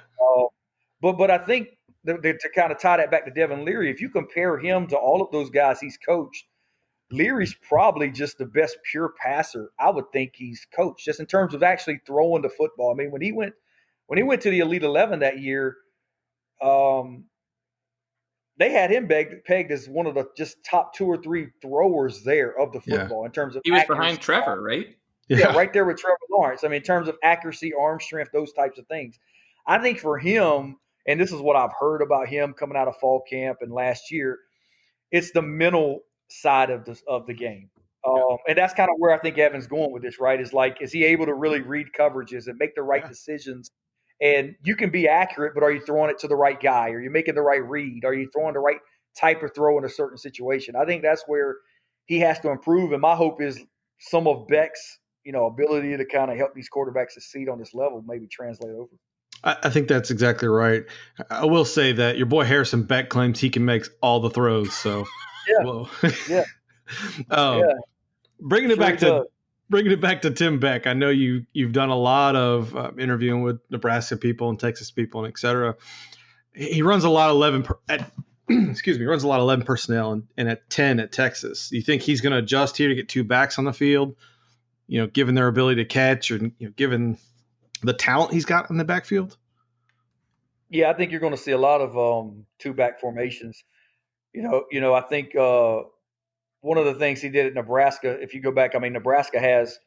But I think to kind of tie that back to Devin Leary, if you compare him to all of those guys he's coached, Leary's probably just the best pure passer I would think he's coached, just in terms of actually throwing the football. I mean, when he went to the Elite 11 that year, they had him pegged as one of the just top 2 or 3 throwers there of the football in terms of he was accuracy. behind Trevor, right? Yeah, right there with Trevor Lawrence. I mean, in terms of accuracy, arm strength, those types of things. I think for him, and this is what I've heard about him coming out of fall camp and last year, it's the mental side of the game. And that's kind of where I think Evan's going with this, right? Is he able to really read coverages and make the right decisions? And you can be accurate, but are you throwing it to the right guy? Are you making the right read? Are you throwing the right type of throw in a certain situation? I think that's where he has to improve. And my hope is some of Beck's, ability to kind of help these quarterbacks succeed on this level maybe translate over. I think that's exactly right. I will say that your boy Harrison Beck claims he can make all the throws. So, yeah. Bringing it back to Tim Beck. I know you've done a lot of interviewing with Nebraska people and Texas people and et cetera. He runs a lot of 11 runs a lot of 11 personnel and at 10 at Texas. Do you think he's going to adjust here to get 2 backs on the field? Given their ability to catch, or given the talent he's got in the backfield? Yeah, I think you're going to see a lot of 2-back formations. I think one of the things he did at Nebraska, if you go back, Nebraska has,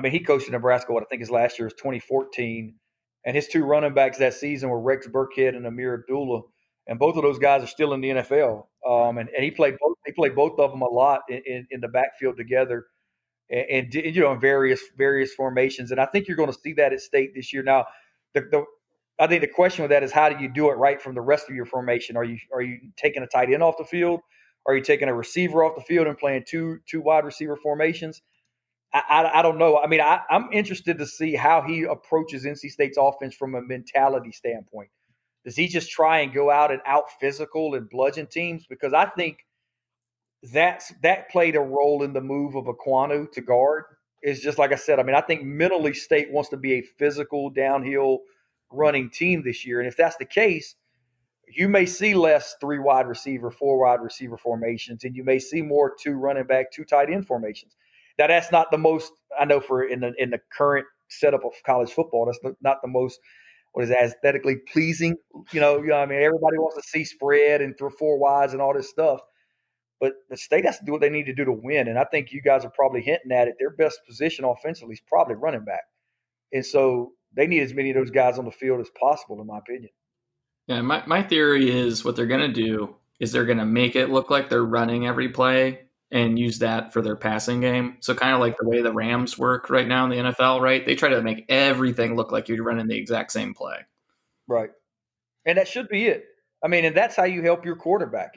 he coached in Nebraska, what I think his last year was 2014, and his 2 running backs that season were Rex Burkhead and Amir Abdullah, and both of those guys are still in the NFL. And he played both of them a lot in the backfield together. And in various formations, and I think you're going to see that at State this year. Now, I think the question with that is how do you do it right from the rest of your formation? Are you taking a tight end off the field? Are you taking a receiver off the field and playing two wide receiver formations? I don't know. I'm interested to see how he approaches NC State's offense from a mentality standpoint. Does he just try and go out and out physical and bludgeon teams? Because I think that played a role in the move of Aquanu to guard. Is just like I said. I think mentally State wants to be a physical downhill running team this year, and if that's the case, you may see less 3 wide receiver, 4 wide receiver formations, and you may see more 2 running back, 2 tight end formations. Now that's not the most I know for in the current setup of college football. That's not the most aesthetically pleasing. Everybody wants to see spread and throw 4 wides and all this stuff. But the State has to do what they need to do to win. And I think you guys are probably hinting at it. Their best position offensively is probably running back. And so they need as many of those guys on the field as possible, in my opinion. Yeah, my theory is what they're going to do is they're going to make it look like they're running every play and use that for their passing game. So kind of like the way the Rams work right now in the NFL, right? They try to make everything look like you're running the exact same play. Right. And that should be it. And that's how you help your quarterback.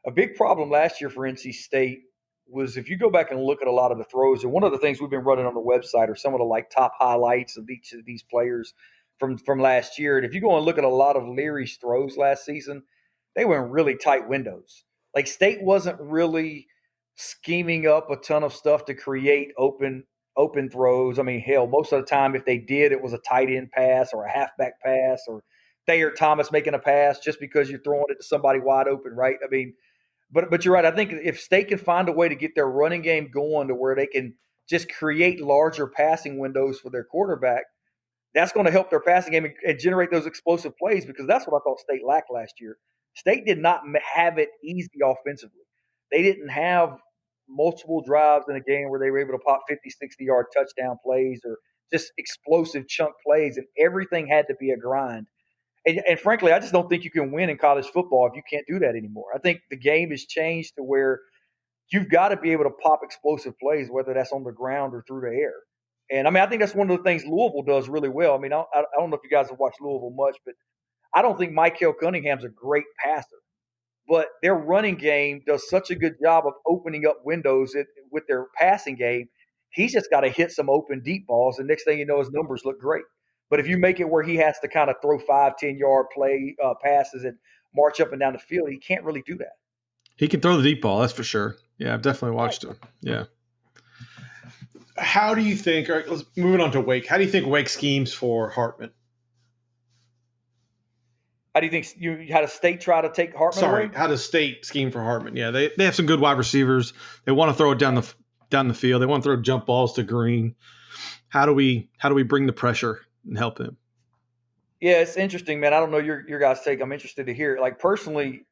A big problem last year for NC State was if you go back and look at a lot of the throws, and one of the things we've been running on the website are some of the top highlights of each of these players from last year. And if you go and look at a lot of Leary's throws last season, they were in really tight windows. Like State wasn't really scheming up a ton of stuff to create open throws. Hell, most of the time if they did, it was a tight end pass or a halfback pass or Thayer Thomas making a pass just because you're throwing it to somebody wide open, right? But you're right. I think if State can find a way to get their running game going to where they can just create larger passing windows for their quarterback, that's going to help their passing game and generate those explosive plays, because that's what I thought State lacked last year. State did not have it easy offensively. They didn't have multiple drives in a game where they were able to pop 50, 60-yard touchdown plays or just explosive chunk plays, and everything had to be a grind. And frankly, I just don't think you can win in college football if you can't do that anymore. I think the game has changed to where you've got to be able to pop explosive plays, whether that's on the ground or through the air. And I think that's one of the things Louisville does really well. I don't know if you guys have watched Louisville much, but I don't think Michael Cunningham's a great passer. But their running game does such a good job of opening up windows with their passing game. He's just got to hit some open deep balls, and next thing you know, his numbers look great. But if you make it where he has to kind of throw 5-10 yard play passes and march up and down the field, he can't really do that. He can throw the deep ball, that's for sure. Yeah, I've definitely watched him. Yeah. How do you think? All right, let's moving on to Wake. How do you think Wake schemes for Hartman? How do you think you had a State try to take Hartman away? How does State scheme for Hartman? Yeah, they have some good wide receivers. They want to throw it down the field. They want to throw jump balls to Green. How do we bring the pressure and help him? Yeah, it's interesting, man. I don't know your guys' take. I'm interested to hear it. Like personally,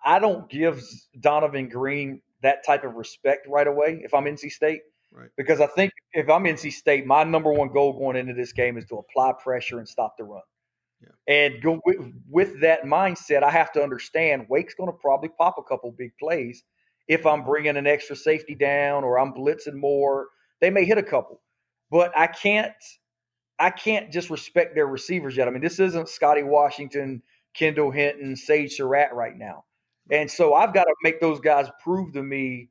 I don't give Donovan Green that type of respect right away if I'm NC State. Right. Because I think if I'm NC State, my number one goal going into this game is to apply pressure and stop the run. Yeah. And go with that mindset, I have to understand Wake's going to probably pop a couple big plays if I'm bringing an extra safety down or I'm blitzing more. They may hit a couple, but I can't just respect their receivers yet. I mean, this isn't Scotty Washington, Kendall Hinton, Sage Surratt right now. And so I've got to make those guys prove to me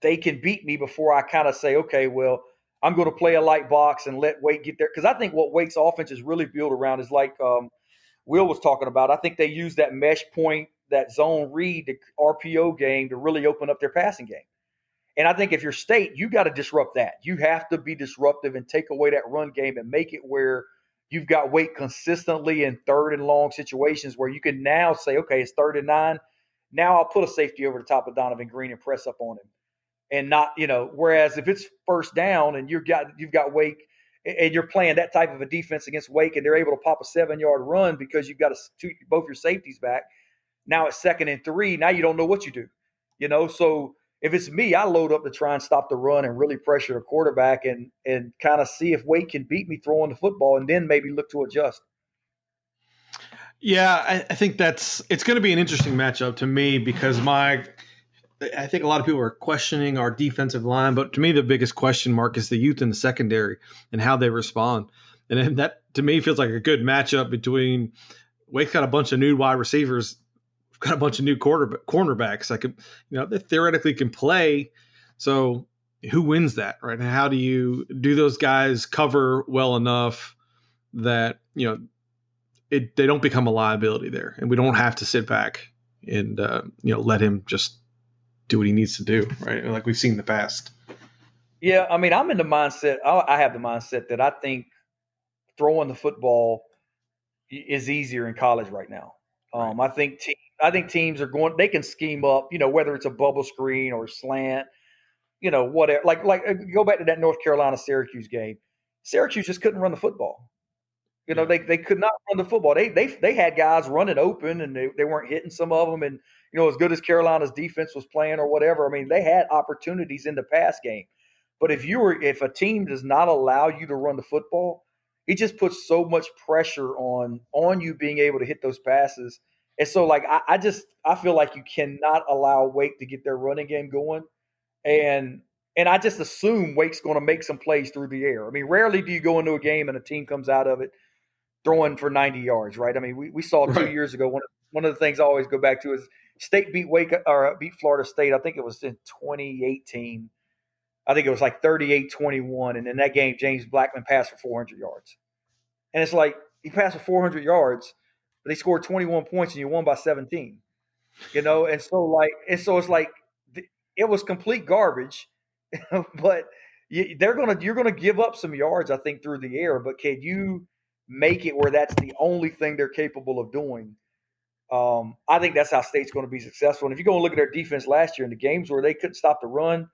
they can beat me before I kind of say, okay, well, I'm going to play a light box and let Wake get there. Because I think what Wake's offense is really built around is like Will was talking about. I think they use that mesh point, that zone read, the RPO game to really open up their passing game. And I think if you're State, you got to disrupt that. You have to be disruptive and take away that run game and make it where you've got Wake consistently in 3rd and long situations where you can now say, okay, it's 3rd and 9. Now I'll put a safety over the top of Donovan Green and press up on him. And not, whereas if it's 1st down and you've got Wake and you're playing that type of a defense against Wake and they're able to pop a 7-yard run because you've got both your safeties back. Now it's 2nd and 3. Now you don't know what you do, So if it's me, I load up to try and stop the run and really pressure the quarterback and kind of see if Wake can beat me throwing the football and then maybe look to adjust. Yeah, I think it's going to be an interesting matchup to me because I think a lot of people are questioning our defensive line, but to me, the biggest question mark is the youth in the secondary and how they respond. And that, to me, feels like a good matchup between Wake's got a bunch of new wide receivers, got a bunch of new cornerbacks. They theoretically can play. So who wins that, right? And how do those guys cover well enough that, they don't become a liability there and we don't have to sit back and, let him just do what he needs to do, right? Like we've seen in the past. Yeah, I mean, I'm in the mindset. I have the mindset that I think throwing the football is easier in college right now. I think teams are going. They can scheme up, whether it's a bubble screen or slant, whatever. Like go back to that North Carolina Syracuse game. Syracuse just couldn't run the football. They could not run the football. They had guys running open and they weren't hitting some of them. And as good as Carolina's defense was playing or whatever, I mean, they had opportunities in the pass game. But if a team does not allow you to run the football, it just puts so much pressure on you being able to hit those passes. And so, like, I feel like you cannot allow Wake to get their running game going. And I just assume Wake's going to make some plays through the air. I mean, rarely do you go into a game and a team comes out of it throwing for 90 yards, right? I mean, we saw 2 years ago, one of the things I always go back to is State beat beat Florida State. I think it was in 2018. I think it was like 38-21. And in that game, James Blackman passed for 400 yards. And it's like, he passed for 400 yards, but they scored 21 points and you won by 17. And so it's like, it was complete garbage, but you're going to give up some yards, I think, through the air. But can you make it where that's the only thing they're capable of doing? I think that's how State's going to be successful. And if you go and look at their defense last year in the games where they couldn't stop the run,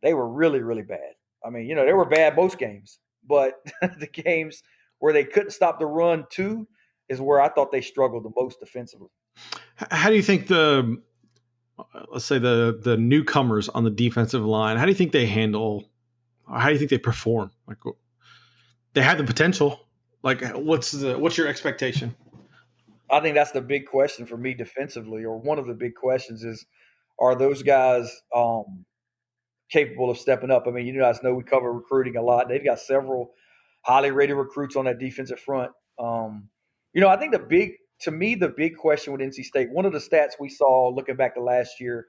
they were really, really bad. I mean, they were bad most games, but the games where they couldn't stop the run too is where I thought they struggled the most defensively. How do you think let's say the newcomers on the defensive line, how do you think they handle, or how do you think they perform? Like, they have the potential. Like, what's your expectation? I think that's the big question for me defensively, or one of the big questions is, are those guys capable of stepping up? I mean, you guys know we cover recruiting a lot. They've got several highly rated recruits on that defensive front. I think the big question with NC State, one of the stats we saw looking back to last year,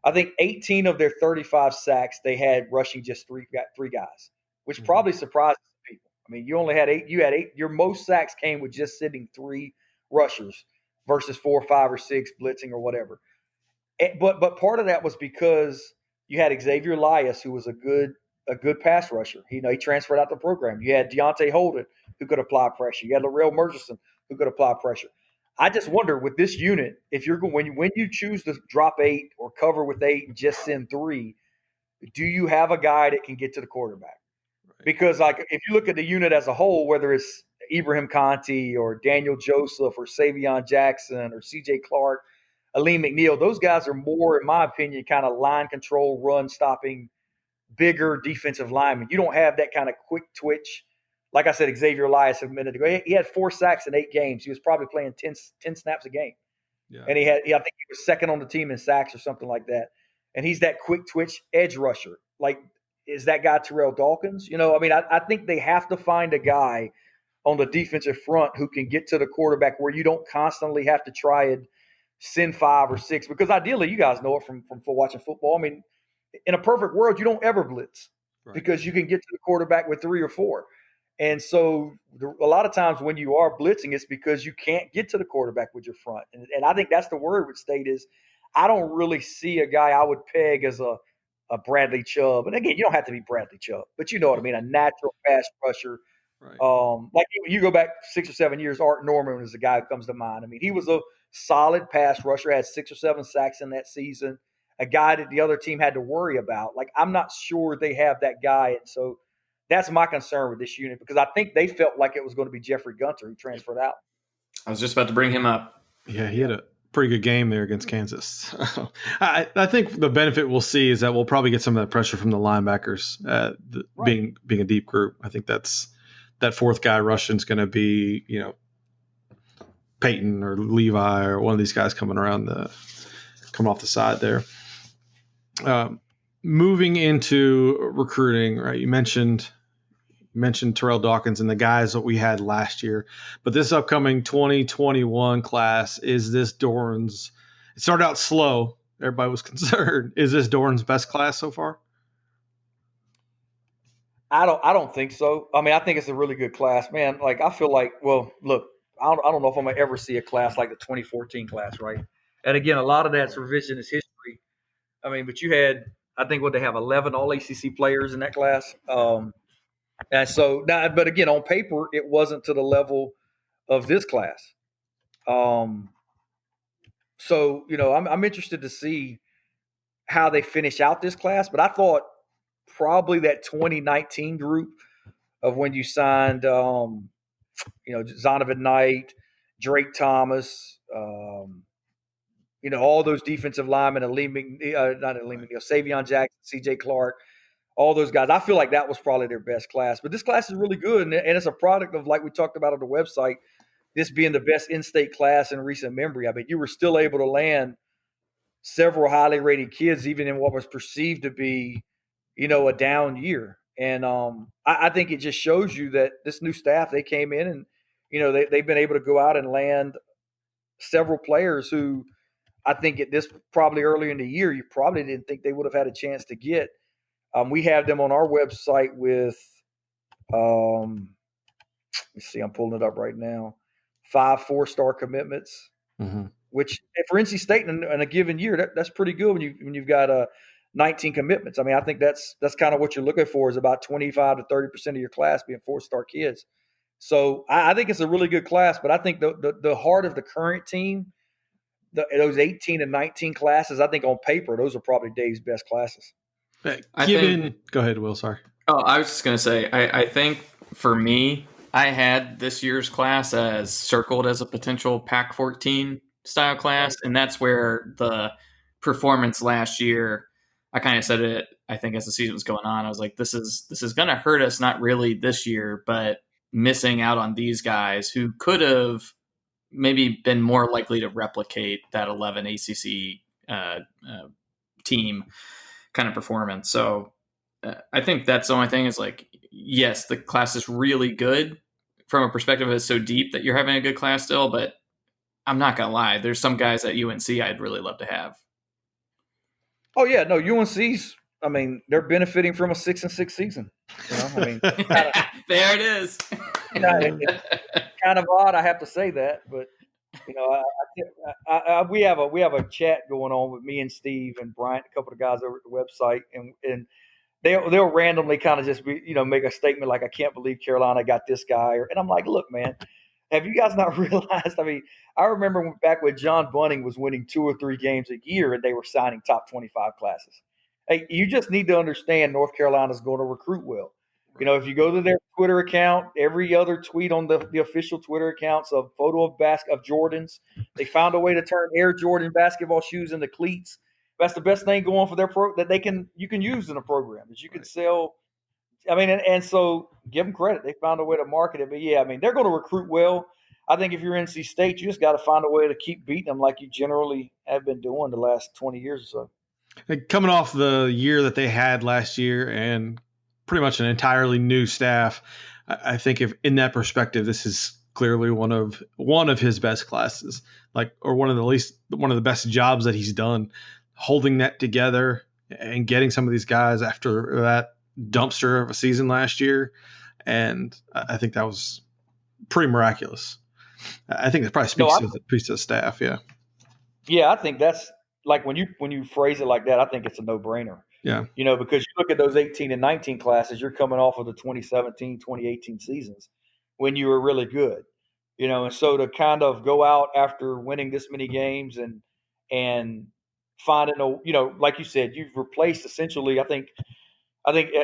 I think 18 of their 35 sacks, they had rushing just three guys, which probably surprises people. I mean, you only had 8. You had 8. Your most sacks came with just sitting 3 rushers versus 4, 5, or 6 blitzing or whatever. But part of that was because you had Xavier Elias, who was a good pass rusher. He transferred out the program. You had Deontay Holden, who could apply pressure. You had Larrell Murchison, who could apply pressure. I just wonder with this unit, if you're going when you choose to drop 8 or cover with 8 and just send 3, do you have a guy that can get to the quarterback? Because like if you look at the unit as a whole, whether it's Ibrahim Conti or Daniel Joseph or Savion Jackson or C.J. Clark, Aleem McNeil, those guys are more, in my opinion, kind of line control, run stopping, bigger defensive linemen. You don't have that kind of quick twitch. Like I said, Xavier Elias a minute ago, he had 4 sacks in 8 games. He was probably playing 10 snaps a game. Yeah. And I think he was second on the team in sacks or something like that. And he's that quick twitch edge rusher. Like, is that guy Terrell Dawkins? I think they have to find a guy on the defensive front who can get to the quarterback where you don't constantly have to try and send 5 or 6. Because ideally, you guys know it from watching football. I mean, in a perfect world, you don't ever blitz because you can get to the quarterback with 3 or 4. And so a lot of times when you are blitzing, it's because you can't get to the quarterback with your front. And I think that's the worry with State is I don't really see a guy I would peg as a Bradley Chubb. And again, you don't have to be Bradley Chubb, but you know what I mean, a natural pass rusher. Right. Like you go back 6 or 7 years, Art Norman is the guy who comes to mind. I mean, he was a solid pass rusher, had 6 or 7 sacks in that season, a guy that the other team had to worry about. Like, I'm not sure they have that guy. And so that's my concern with this unit because I think they felt like it was going to be Jeffrey Gunter who transferred out. I was just about to bring him up. Yeah, he had a pretty good game there against Kansas. I think the benefit we'll see is that we'll probably get some of that pressure from the linebackers being a deep group. I think that 4th guy rushing is going to be, Peyton or Levi or one of these guys coming off the side there. Moving into recruiting, right? You mentioned Terrell Dawkins and the guys that we had last year, but this upcoming 2021 class, is this Dorn's? It started out slow. Everybody was concerned. Is this Dorn's best class so far? I don't think so. I mean, I think it's a really good class, man. Like, I feel like, well, look, I don't know if I'm gonna ever see a class like the 2014 class, right? And again, a lot of that's revisionist history. I mean, but you had, I think, they have 11 All ACC players in that class. And so now, but again, on paper, it wasn't to the level of this class. So I'm interested to see how they finish out this class. But I thought probably that 2019 group of when you signed, Zonovan Knight, Drake Thomas, all those defensive linemen, Savion Jackson, C.J. Clark. All those guys, I feel like that was probably their best class. But this class is really good, and it's a product of, like we talked about on the website, this being the best in-state class in recent memory. I mean, you were still able to land several highly rated kids, even in what was perceived to be, a down year. And I think it just shows you that this new staff, they came in and, they've been able to go out and land several players who I think at this probably earlier in the year, you probably didn't think they would have had a chance to get. We have them on our website with, let's see, I'm pulling it up right now, 5 4-star commitments, which for NC State in a given year, that's pretty good when you've got 19 commitments. I mean, I think that's kind of what you're looking for is about 25 to 30% of your class being 4-star kids. So I think it's a really good class, but I think the heart of the current team, those 18 and 19 classes, I think on paper, those are probably Dave's best classes. Go ahead, Will. Sorry. Oh, I was just going to say, I think for me, I had this year's class as circled as a potential Pac-14 style class, and that's where the performance last year, I kind of said it, I think as the season was going on, I was like, this is going to hurt us, not really this year, but missing out on these guys who could have maybe been more likely to replicate that 11 ACC team kind of performance. So I think that's the only thing is like, yes, the class is really good from a perspective of it's so deep that you're having a good class still, but I'm not going to lie. There's some guys at UNC I'd really love to have. Oh, yeah. No, UNC's, I mean, they're benefiting from a 6-6 season. I mean, kind of, there it is. it's kind of odd. I have to say that, but we have a chat going on with me and Steve and Bryant, a couple of guys over at the website, and they'll randomly kind of just make a statement like, I can't believe Carolina got this guy, and I'm like, look, man, have you guys not realized? I mean, I remember back when John Bunning was winning 2 or 3 games a year and they were signing top 25 classes. Hey, you just need to understand North Carolina's going to recruit well. If you go to their Twitter account, every other tweet on the official Twitter accounts, a photo of Jordans. They found a way to turn Air Jordan basketball shoes into cleats. That's the best thing going for their that you can use in a program is you can sell. I mean, and so give them credit. They found a way to market it. But yeah, I mean, they're going to recruit well. I think if you're NC State, you just got to find a way to keep beating them like you generally have been doing the last 20 years or so. Coming off the year that they had last year and pretty much an entirely new staff, I think if in that perspective, this is clearly one of his best classes, or one of the best jobs that he's done, holding that together and getting some of these guys after that dumpster of a season last year. And I think that was pretty miraculous. I think it probably speaks to the staff. Yeah. Yeah. I think that's like when you phrase it like that, I think it's a no brainer. Yeah. Because you look at those 18 and 19 classes, you're coming off of the 2017, 2018 seasons when you were really good, and so to kind of go out after winning this many games and finding like you said, you've replaced essentially, I think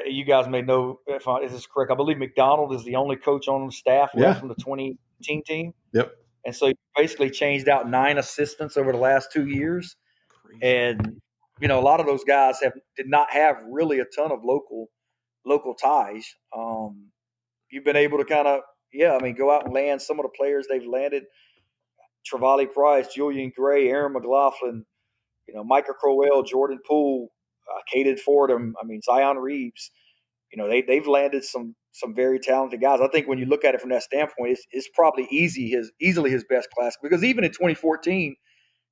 you guys may know if this is correct. I believe McDonald is the only coach on the staff left from the 2018 team. Yep. And so you basically changed out 9 assistants over the last 2 years. Crazy. And, a lot of those guys did not have really a ton of local ties. You've been able to kind of, go out and land some of the players they've landed. Travali Price, Julian Gray, Aaron McLaughlin, Micah Crowell, Jordan Poole, Caden Fordham, Zion Reeves. They've landed some very talented guys. I think when you look at it from that standpoint, it's probably easily his best class, because even in 2014,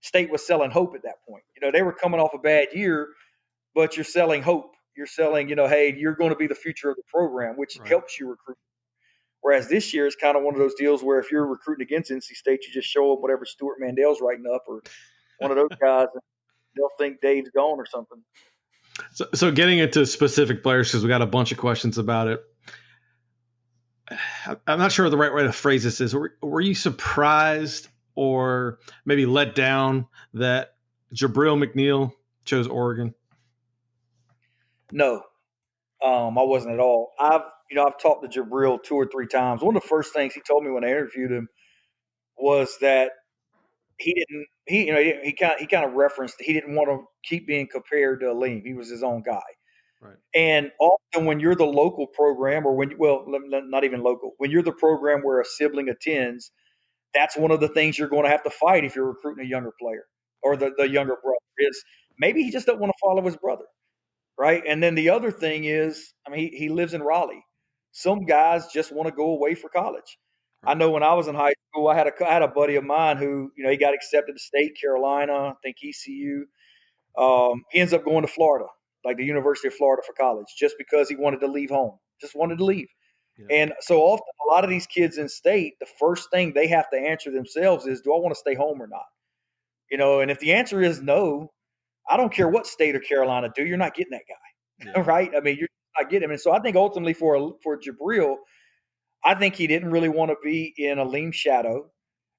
State was selling hope at that point. They were coming off a bad year, but you're selling hope. You're selling, hey, you're going to be the future of the program, which helps you recruit. Whereas this year is kind of one of those deals where if you're recruiting against NC State, you just show them whatever Stuart Mandell's writing up or one of those guys, and they'll think Dave's gone or something. So getting into specific players, because we got a bunch of questions about it. I'm not sure the right way to phrase this is. Were you surprised or maybe let down that Jabril McNeil chose Oregon? No, I wasn't at all. I've talked to Jabril 2 or 3 times. One of the first things he told me when I interviewed him was that he kind of referenced he didn't want to keep being compared to Aleem. He was his own guy. Right. And often when you're the local program, or not even local, when you're the program where a sibling attends, that's one of the things you're going to have to fight if you're recruiting a younger player or the younger brother is maybe he just doesn't want to follow his brother. Right. And then the other thing is, he lives in Raleigh. Some guys just want to go away for college. Right. I know when I was in high school, I had a buddy of mine who, he got accepted to State, Carolina, I think ECU. He ends up going to Florida, like the University of Florida for college, just because he wanted to leave home, just wanted to leave. Yeah. And so often a lot of these kids in State, the first thing they have to answer themselves is, do I want to stay home or not? And if the answer is no, I don't care what State or Carolina do, you're not getting that guy. Yeah. Right? You're not getting him. And so I think ultimately for Jabril, I think he didn't really want to be in Aleem's shadow.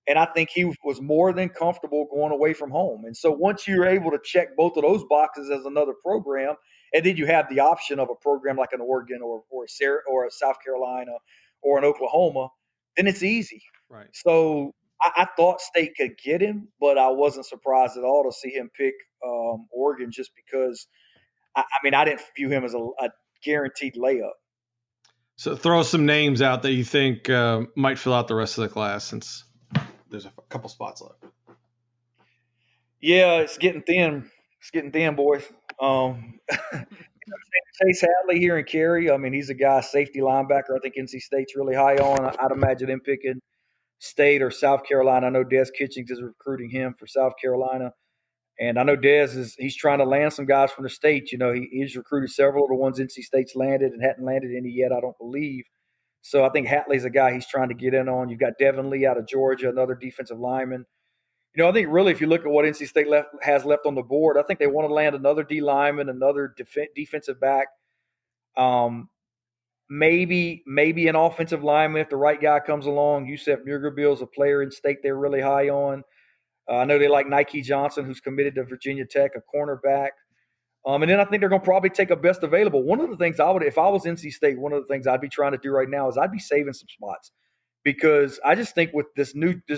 And I think he was more than comfortable going away from home. And so once you're able to check both of those boxes as another program, and then you have the option of a program like an Oregon or a South Carolina or an Oklahoma, then it's easy. Right. So I thought State could get him, but I wasn't surprised at all to see him pick Oregon, just because, I didn't view him as a guaranteed layup. So throw some names out that you think might fill out the rest of the class, since there's a couple spots left. Yeah, it's getting thin. It's getting thin, boys. Chase Hadley here in Cary. He's a guy, safety linebacker. I think NC State's really high on. I'd imagine him picking State or South Carolina. I know Des Kitchings is recruiting him for South Carolina. And I know he's trying to land some guys from the state. He's recruited several of the ones NC State's landed and hadn't landed any yet, I don't believe. So I think Hatley's a guy he's trying to get in on. You've got Devin Lee out of Georgia, another defensive lineman. I think really if you look at what NC State has left on the board, I think they want to land another D lineman, another defensive back, maybe an offensive lineman if the right guy comes along. Yusef Mugerbil is a player in state they're really high on. I know they like Nike Johnson, who's committed to Virginia Tech, a cornerback. And then I think they're going to probably take a best available. One of the things if I was NC State, one of the things I'd be trying to do right now is I'd be saving some spots, because I just think with this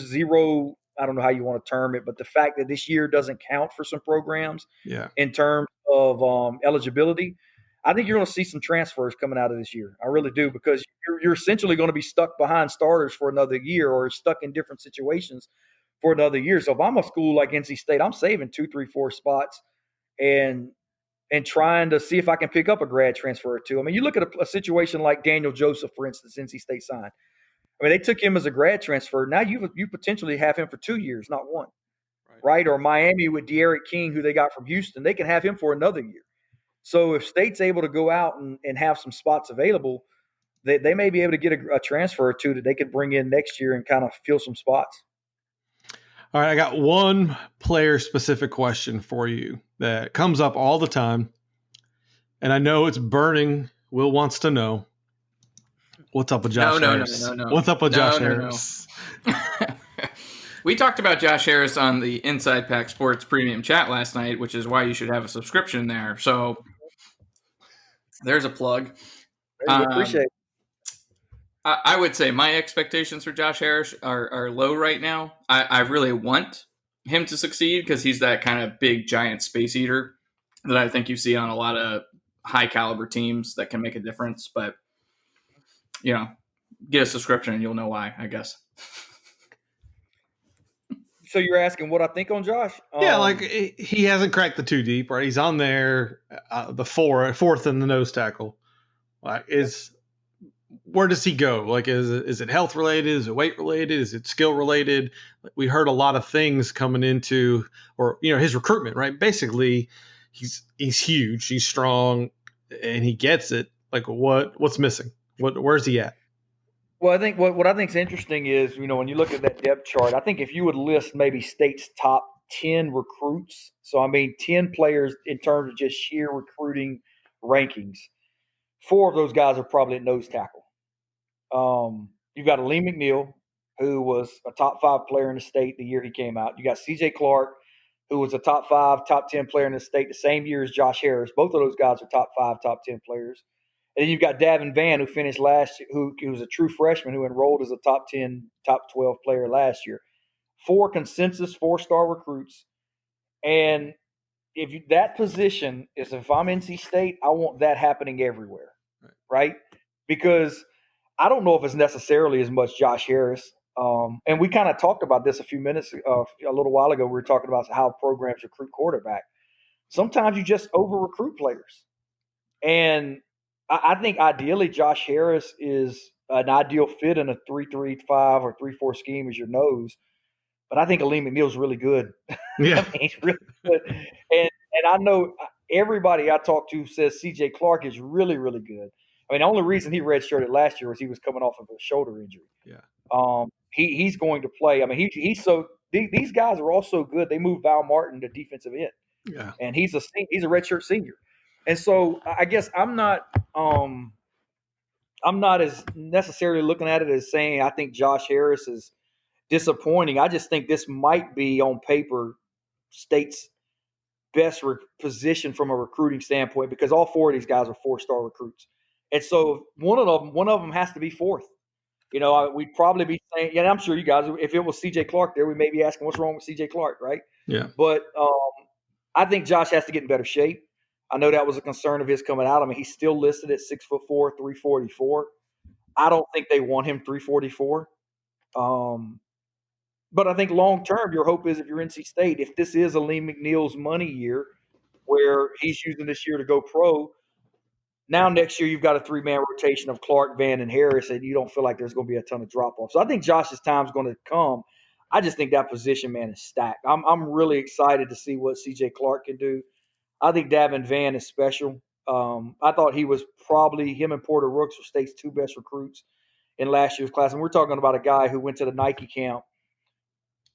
zero, I don't know how you want to term it, but the fact that this year doesn't count for some programs in terms of eligibility, I think you're going to see some transfers coming out of this year. I really do, because you're essentially going to be stuck behind starters for another year, or stuck in different situations for another year. So if I'm a school like NC State, I'm saving 2, 3, 4 spots and trying to see if I can pick up a grad transfer or two. I mean, you look at a situation like Daniel Joseph, for instance, NC State signed. I mean, they took him as a grad transfer. Now you potentially have him for 2 years, not one, right? Or Miami with De'Aaron King, who they got from Houston, they can have him for another year. So if State's able to go out and have some spots available, they may be able to get a transfer or two that they could bring in next year and kind of fill some spots. All right, I got one player-specific question for you that comes up all the time, and I know it's burning. Will wants to know, what's up with Josh Harris? No. What's up with Josh Harris? We talked about Josh Harris on the Inside Pack Sports Premium Chat last night, which is why you should have a subscription there. So there's a plug. Appreciate it. I would say my expectations for Josh Harris are low right now. I really want him to succeed, because he's that kind of big, giant space eater that I think you see on a lot of high caliber teams that can make a difference. But, get a subscription and you'll know why, I guess. So you're asking what I think on Josh? Yeah, like he hasn't cracked the 2 deep, right? He's on there, the fourth in the nose tackle. Like, where does he go? Like, is it health related? Is it weight related? Is it skill related? We heard a lot of things coming into, or his recruitment, right? Basically, he's huge, he's strong, and he gets it. Like, what's missing? Where's he at? Well, I think what I think is interesting is, when you look at that depth chart, I think if you would list maybe State's top 10 recruits, so I mean 10 players in terms of just sheer recruiting rankings, 4 of those guys are probably at nose tackle. You've got Lee McNeil, who was a top 5 player in the state the year he came out. You got CJ Clark, who was a top 5, top 10 player in the state the same year as Josh Harris. Both of those guys are top 5, top 10 players. And then you've got Davin Vann, who finished last year, who was a true freshman who enrolled as a top 10, top 12 player last year. 4 consensus 4-star recruits. And that position is, if I'm NC State, I want that happening everywhere, right? Because I don't know if it's necessarily as much Josh Harris. And we kind of talked about this a little while ago. We were talking about how programs recruit quarterback. Sometimes you just over-recruit players. And I think ideally Josh Harris is an ideal fit in a 3-3-5 or 3-4 scheme as your nose. But I think Aleem McNeil's really good. Yeah. I mean, he's really good. And I know everybody I talk to says CJ Clark is really, really good. I mean, the only reason he redshirted last year was he was coming off of a shoulder injury. Yeah. He's going to play. I mean, these guys are all so good. They moved Val Martin to defensive end. Yeah. And he's a redshirt senior. And so I guess I'm not as necessarily looking at it as saying I think Josh Harris is disappointing. I just think this might be on paper State's best position from a recruiting standpoint, because all 4 of these guys are 4-star recruits. And so one of them has to be 4th. We'd probably be saying, yeah, I'm sure you guys, if it was CJ Clark there, we may be asking what's wrong with CJ Clark, right? Yeah. But I think Josh has to get in better shape. I know that was a concern of his coming out. I mean, he's still listed at 6'4", 344. I don't think they want him 344. But I think long term, your hope is, if you're NC State, if this is Aleem McNeil's money year, where he's using this year to go pro, now next year you've got a 3-man rotation of Clark, Van, and Harris, and you don't feel like there's going to be a ton of drop off. So I think Josh's time is going to come. I just think that position, man, is stacked. I'm really excited to see what C.J. Clark can do. I think Davin Vann is special. I thought he was probably him and Porter Rooks were State's two best recruits in last year's class, and we're talking about a guy who went to the Nike camp.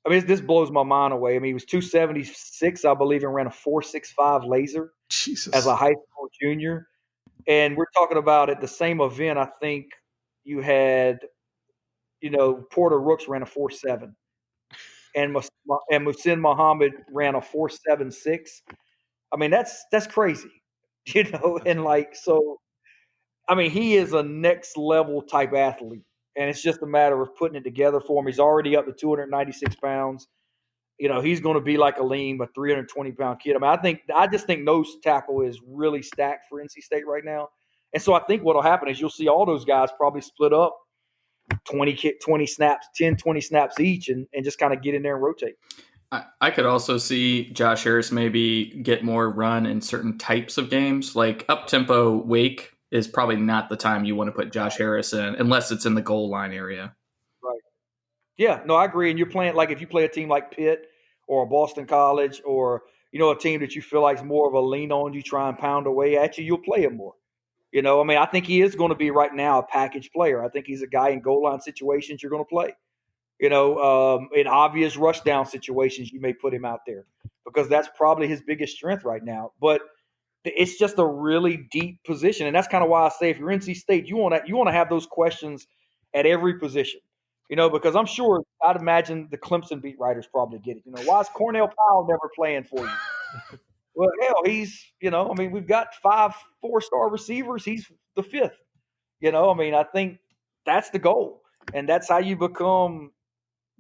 I mean, this blows my mind away. I mean, he was 276, I believe, and ran a 4.65 laser Jesus. as a high school junior. And we're talking about at the same event, I think you had, Porter Rooks ran a 4.7. And Muhsin Muhammad ran a 4.76. I mean, that's crazy, and so, I mean, he is a next level type athlete, and it's just a matter of putting it together for him. He's already up to 296 pounds. He's going to be like a 320-pound kid. I mean, I just think nose tackle is really stacked for NC State right now. And so I think what will happen is you'll see all those guys probably split up 20 snaps, 10, 20 snaps each, and just kind of get in there and rotate. I could also see Josh Harris maybe get more run in certain types of games. Like up-tempo Wake is probably not the time you want to put Josh Harris in unless it's in the goal line area. Right. Yeah, no, I agree. And you're playing, like if you play a team like Pitt or Boston College or, a team that you feel like is more of a lean on you, try and pound away at you, you'll play him more. I mean, I think he is going to be right now a package player. I think he's a guy in goal line situations you're going to play. In obvious rush down situations, you may put him out there because that's probably his biggest strength right now. But it's just a really deep position, and that's kind of why I say if you're NC State, you want to have those questions at every position. Because I'm sure I'd imagine the Clemson beat writers probably get it. Why is Cornell Powell never playing for you? Well, hell, he's I mean, we've got 5 4-star receivers. He's the 5th. I mean, I think that's the goal, and that's how you become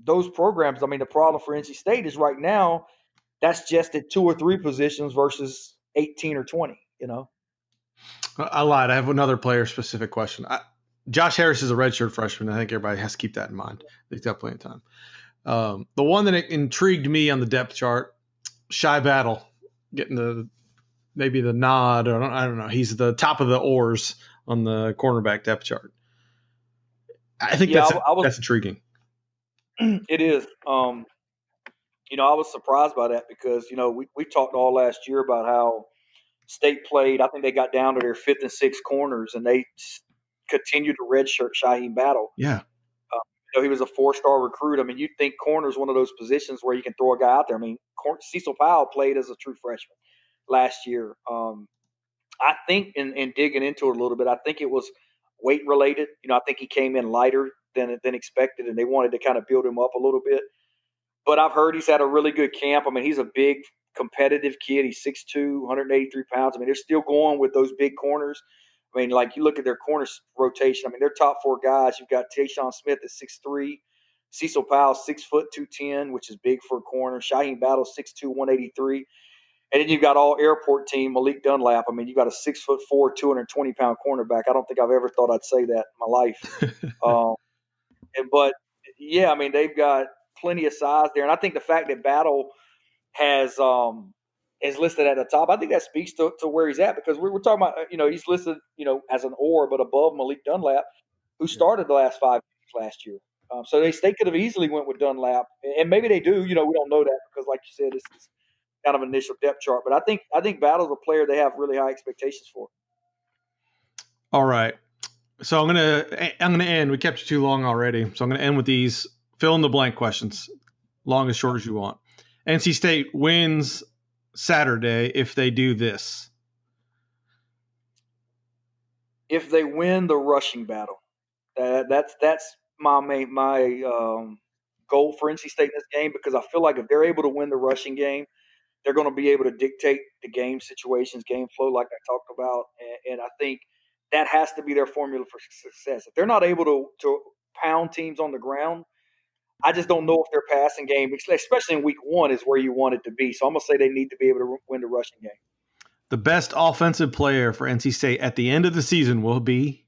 those programs. I mean, the problem for NC State is right now that's just at 2 or 3 positions versus 18 or 20, I lied. I have another player-specific question. Josh Harris is a redshirt freshman. I think everybody has to keep that in mind. He's got plenty of time. The one that intrigued me on the depth chart, Shy Battle, getting maybe the nod. Or I don't know. He's the top of the oars on the cornerback depth chart. I think that's intriguing. It is. I was surprised by that because, we talked all last year about how State played. I think they got down to their 5th and 6th corners, and they continued to redshirt Shaheem Battle. Yeah. He was a 4-star recruit. I mean, you'd think corner is one of those positions where you can throw a guy out there. I mean, Cecil Powell played as a true freshman last year. I think in digging into it a little bit, I think it was weight related. I think he came in lighter than expected, and they wanted to kind of build him up a little bit. But I've heard he's had a really good camp. I mean, he's a big competitive kid. He's 6'2", 183 pounds. I mean, they're still going with those big corners. I mean, like you look at their corner rotation. I mean, their top 4 guys. You've got Tayshawn Smith at 6'3", Cecil Powell 6 foot 210, which is big for a corner. Shaheem Battle 6'2", 183, and then you've got all airport team Malik Dunlap. I mean, you've got a 6'4", 220-pound cornerback. I don't think I've ever thought I'd say that in my life. But yeah, I mean, they've got plenty of size there, and I think the fact that Battle is listed at the top, I think that speaks to where he's at because we're talking about, he's listed, as an or, but above Malik Dunlap, who started the last 5 games last year. So they could have easily went with Dunlap, and maybe they do. We don't know that because, like you said, this is kind of an initial depth chart. But I think Battle's a player they have really high expectations for. All right, so I'm gonna end. We kept you too long already, so I'm gonna end with these fill in the blank questions, long as short as you want. NC State wins Saturday if they do this. If they win the rushing battle, that's my goal for NC State in this game because I feel like if they're able to win the rushing game, they're going to be able to dictate the game situations, game flow, like I talked about, and I think that has to be their formula for success. If they're not able to pound teams on the ground, I just don't know if their passing game, especially in week 1, is where you want it to be. So I'm going to say they need to be able to win the rushing game. The best offensive player for NC State at the end of the season will be?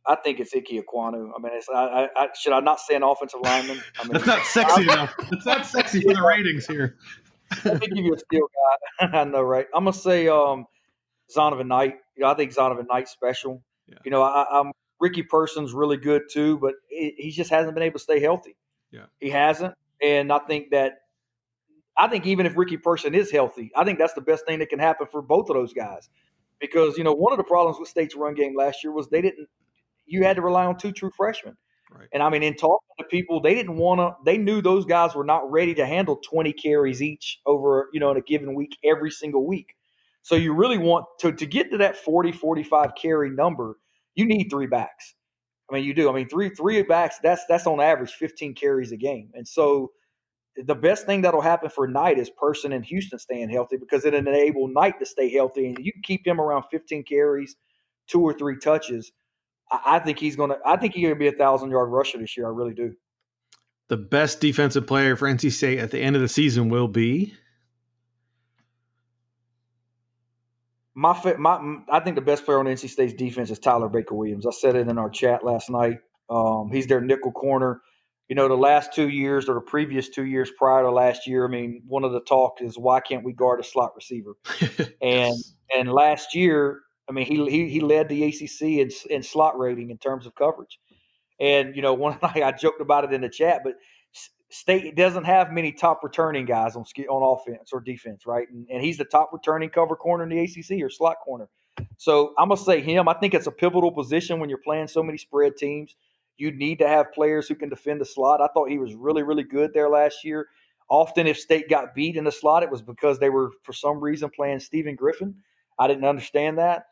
I think it's Ike Ekwonu. I mean, should I not say an offensive lineman? I mean, that's not sexy enough. It's not sexy for the ratings here. Let me give you a steal guy. I know, right? I'm going to say Zonovan Knight. I think Zonovan Knight's special. Yeah. You know, I'm Ricky Person's really good too, but he just hasn't been able to stay healthy. Yeah. He hasn't, and I think even if Ricky Person is healthy, I think that's the best thing that can happen for both of those guys. Because, one of the problems with State's run game last year was you had to rely on two true freshmen. Right. And I mean, in talking to people, they knew those guys were not ready to handle 20 carries each over, in a given week, every single week. So you really want to get to that 40, 45 carry number, you need three backs. I mean, you do. I mean, three backs, that's on average 15 carries a game. And so the best thing that'll happen for Knight is Person and Houston staying healthy, because it'll enable Knight to stay healthy, and you can keep him around 15 carries, 2 or 3 touches. I think he's gonna be a 1,000-yard rusher this year. I really do. The best defensive player for NC State at the end of the season will be? I think the best player on NC State's defense is Tyler Baker-Williams. I said it in our chat last night. He's their nickel corner. The last 2 years, or the previous 2 years prior to last year, I mean, one of the talk is, why can't we guard a slot receiver? And Yes. and last year, I mean, he led the ACC in slot rating in terms of coverage. And one I joked about it in the chat, but State doesn't have many top returning guys on offense or defense, right? And he's the top returning cover corner in the ACC, or slot corner. So I'm gonna say him. I think it's a pivotal position when you're playing so many spread teams. You need to have players who can defend the slot. I thought he was really, really good there last year. Often, if State got beat in the slot, it was because they were, for some reason, playing Stephen Griffin. I didn't understand that.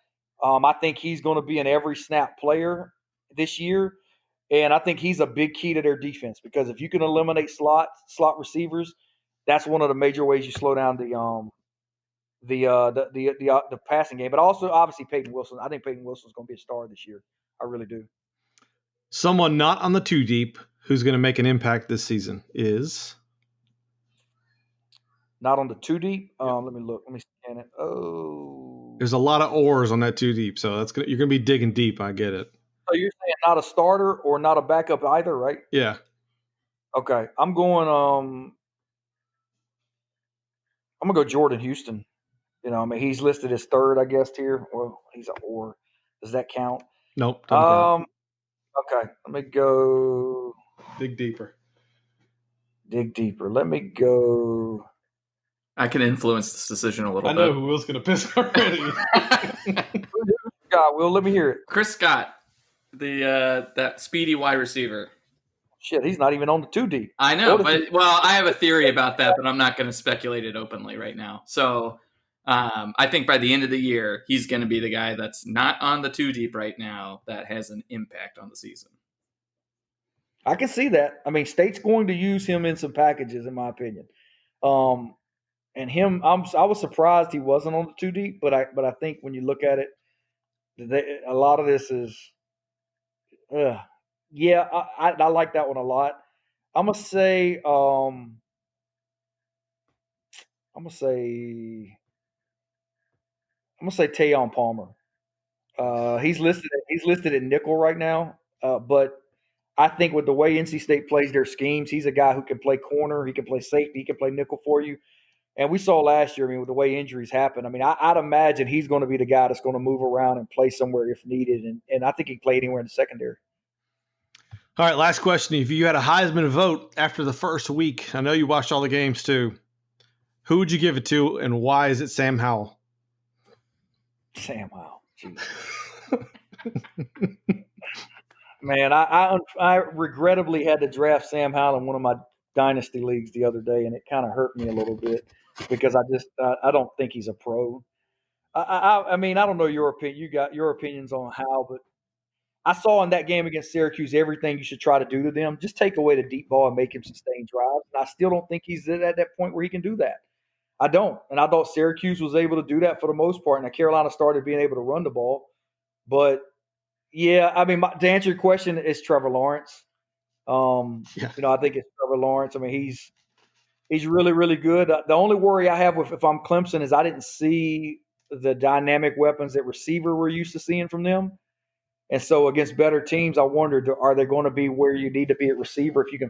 I think he's going to be an every snap player this year. And I think he's a big key to their defense, because if you can eliminate slot receivers, that's one of the major ways you slow down the passing game. But also, obviously, Peyton Wilson. I think Peyton Wilson is going to be a star this year. I really do. Someone not on the 2 deep who's going to make an impact this season is? Not on the 2 deep. Let me look. Let me scan it. Oh, There's a lot of oars on that 2 deep, so you're going to be digging deep. I get it. so you're saying not a starter or not a backup either, right? Yeah. Okay, I'm going. I'm gonna go Jordan Houston. I mean, he's listed as third, I guess, here. Well, he's an or. Does that count? Nope. Don't count. Okay, let me go. Dig deeper. Dig deeper. Let me go. I can influence this decision a little I bit. know who Will's going to piss already. God, Will, let me hear it. Chris Scott, that speedy wide receiver. Shit, he's not even on the 2 deep. I know, but I have a theory about that, but I'm not going to speculate it openly right now. So I think by the end of the year, he's going to be the guy that's not on the 2 deep right now that has an impact on the season. I can see that. I mean, State's going to use him in some packages, in my opinion. And him, I was surprised he wasn't on the 2 deep, but I think when you look at it, a lot of this is, yeah, I like that one a lot. I'm gonna say Tayon Palmer. He's listed at nickel right now, but I think with the way NC State plays their schemes, he's a guy who can play corner, he can play safety, he can play nickel for you. And we saw last year, I mean, with the way injuries happen, I mean, I'd imagine he's going to be the guy that's going to move around and play somewhere if needed, and I think he can play anywhere in the secondary. All right, last question. If you had a Heisman vote after the first week, I know you watched all the games too, who would you give it to, and why is it Sam Howell? Sam Howell. Man, I regrettably had to draft Sam Howell in one of my dynasty leagues the other day, and it kind of hurt me a little bit because I don't think he's a pro. I mean, I don't know your opinion. You got your opinions on Howell, but I saw in that game against Syracuse everything you should try to do to them. Just take away the deep ball and make him sustain drives. And I still don't think he's at that point where he can do that. I don't. And I thought Syracuse was able to do that for the most part. And Carolina started being able to run the ball. But, yeah, I mean, to answer your question, it's Trevor Lawrence. I think it's Trevor Lawrence. I mean, he's really, really good. The only worry I have if I'm Clemson is I didn't see the dynamic weapons that receiver we're used to seeing from them. And so against better teams, I wondered, are they going to be where you need to be at receiver if you can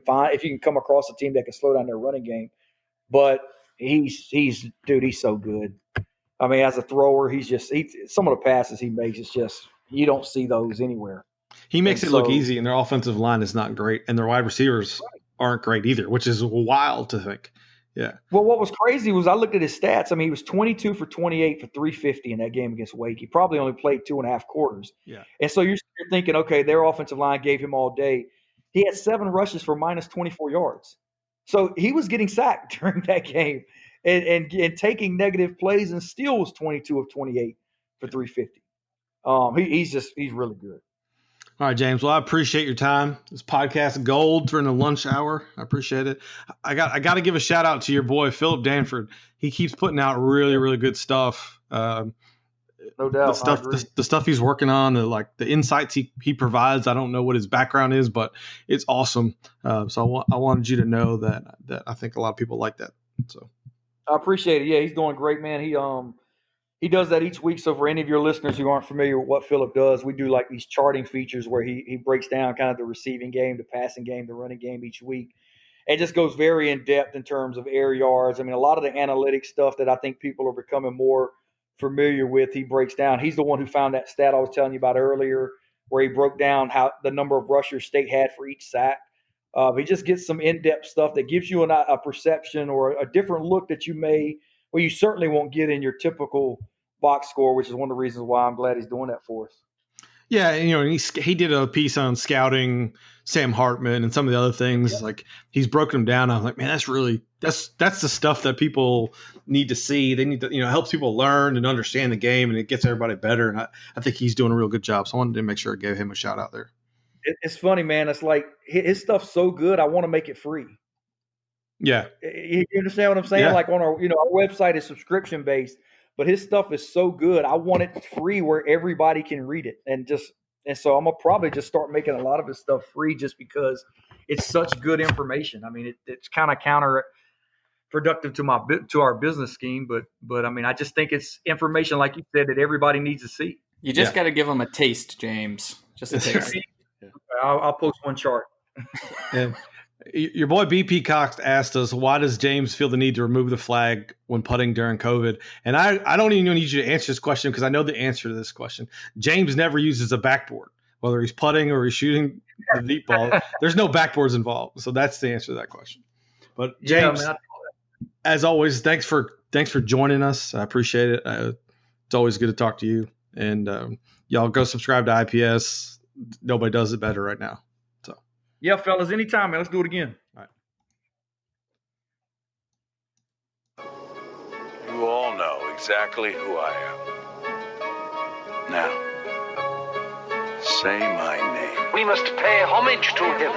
come across a team that can slow down their running game? But he's so good. I mean, as a thrower, some of the passes he makes is just You don't see those anywhere. He makes it look easy, and their offensive line is not great, and their wide receivers aren't great either, which is wild to think. Yeah. Well, what was crazy was I looked at his stats. I mean, he was 22 for 28 for 350 in that game against Wake. He probably only played 2.5 quarters. Yeah. And so you're thinking, okay, their offensive line gave him all day. He had 7 rushes for minus 24 yards. So he was getting sacked during that game and taking negative plays, and still was 22 of 28 for 350. He's really good. All right, James. Well, I appreciate your time. This podcast gold during the lunch hour. I appreciate it. I got to give a shout out to your boy Philip Danford. He keeps putting out really, really good stuff. No doubt. The stuff he's working on, the insights he provides. I don't know what his background is, but it's awesome. So I wanted you to know that I think a lot of people like that. So I appreciate it. Yeah, he's doing great, man. He does that each week. So for any of your listeners who aren't familiar with what Philip does, we do like these charting features where he breaks down kind of the receiving game, the passing game, the running game each week. It just goes very in depth in terms of air yards. I mean, a lot of the analytics stuff that I think people are becoming more familiar with, he breaks down. He's the one who found that stat I was telling you about earlier, where he broke down how the number of rushers State had for each sack. He just gets some in-depth stuff that gives you a perception or a different look that you certainly won't get in your typical box score, which is one of the reasons why I'm glad he's doing that for us. Yeah, and he did a piece on scouting Sam Hartman and some of the other things. Yeah. Like he's broken them down. I was like, man, that's the stuff that people need to see. They need to, it helps people learn and understand the game, and it gets everybody better. And I think he's doing a real good job. So I wanted to make sure I gave him a shout out there. It's funny, man. It's like his stuff's so good, I want to make it free. Yeah, you understand what I'm saying? Yeah. Like on our website is subscription based. But his stuff is so good. I want it free where everybody can read it. And so I'm going to probably just start making a lot of his stuff free just because it's such good information. I mean, it's kind of counterproductive to our business scheme. But I mean, I just think it's information, like you said, that everybody needs to see. You just got to give them a taste, James. Just a taste. Yeah. I'll post one chart. And your boy BP Cox asked us, why does James feel the need to remove the flag when putting during COVID? And I don't even need you to answer this question because I know the answer to this question. James never uses a backboard, whether he's putting or he's shooting the deep ball. There's no backboards involved. So that's the answer to that question. But James, as always, thanks for joining us. I appreciate it. It's always good to talk to you. And y'all go subscribe to IPS. Nobody does it better right now. Yeah, fellas, anytime, man. Let's do it again. All right. You all know exactly who I am. Now, say my name. We must pay homage to him.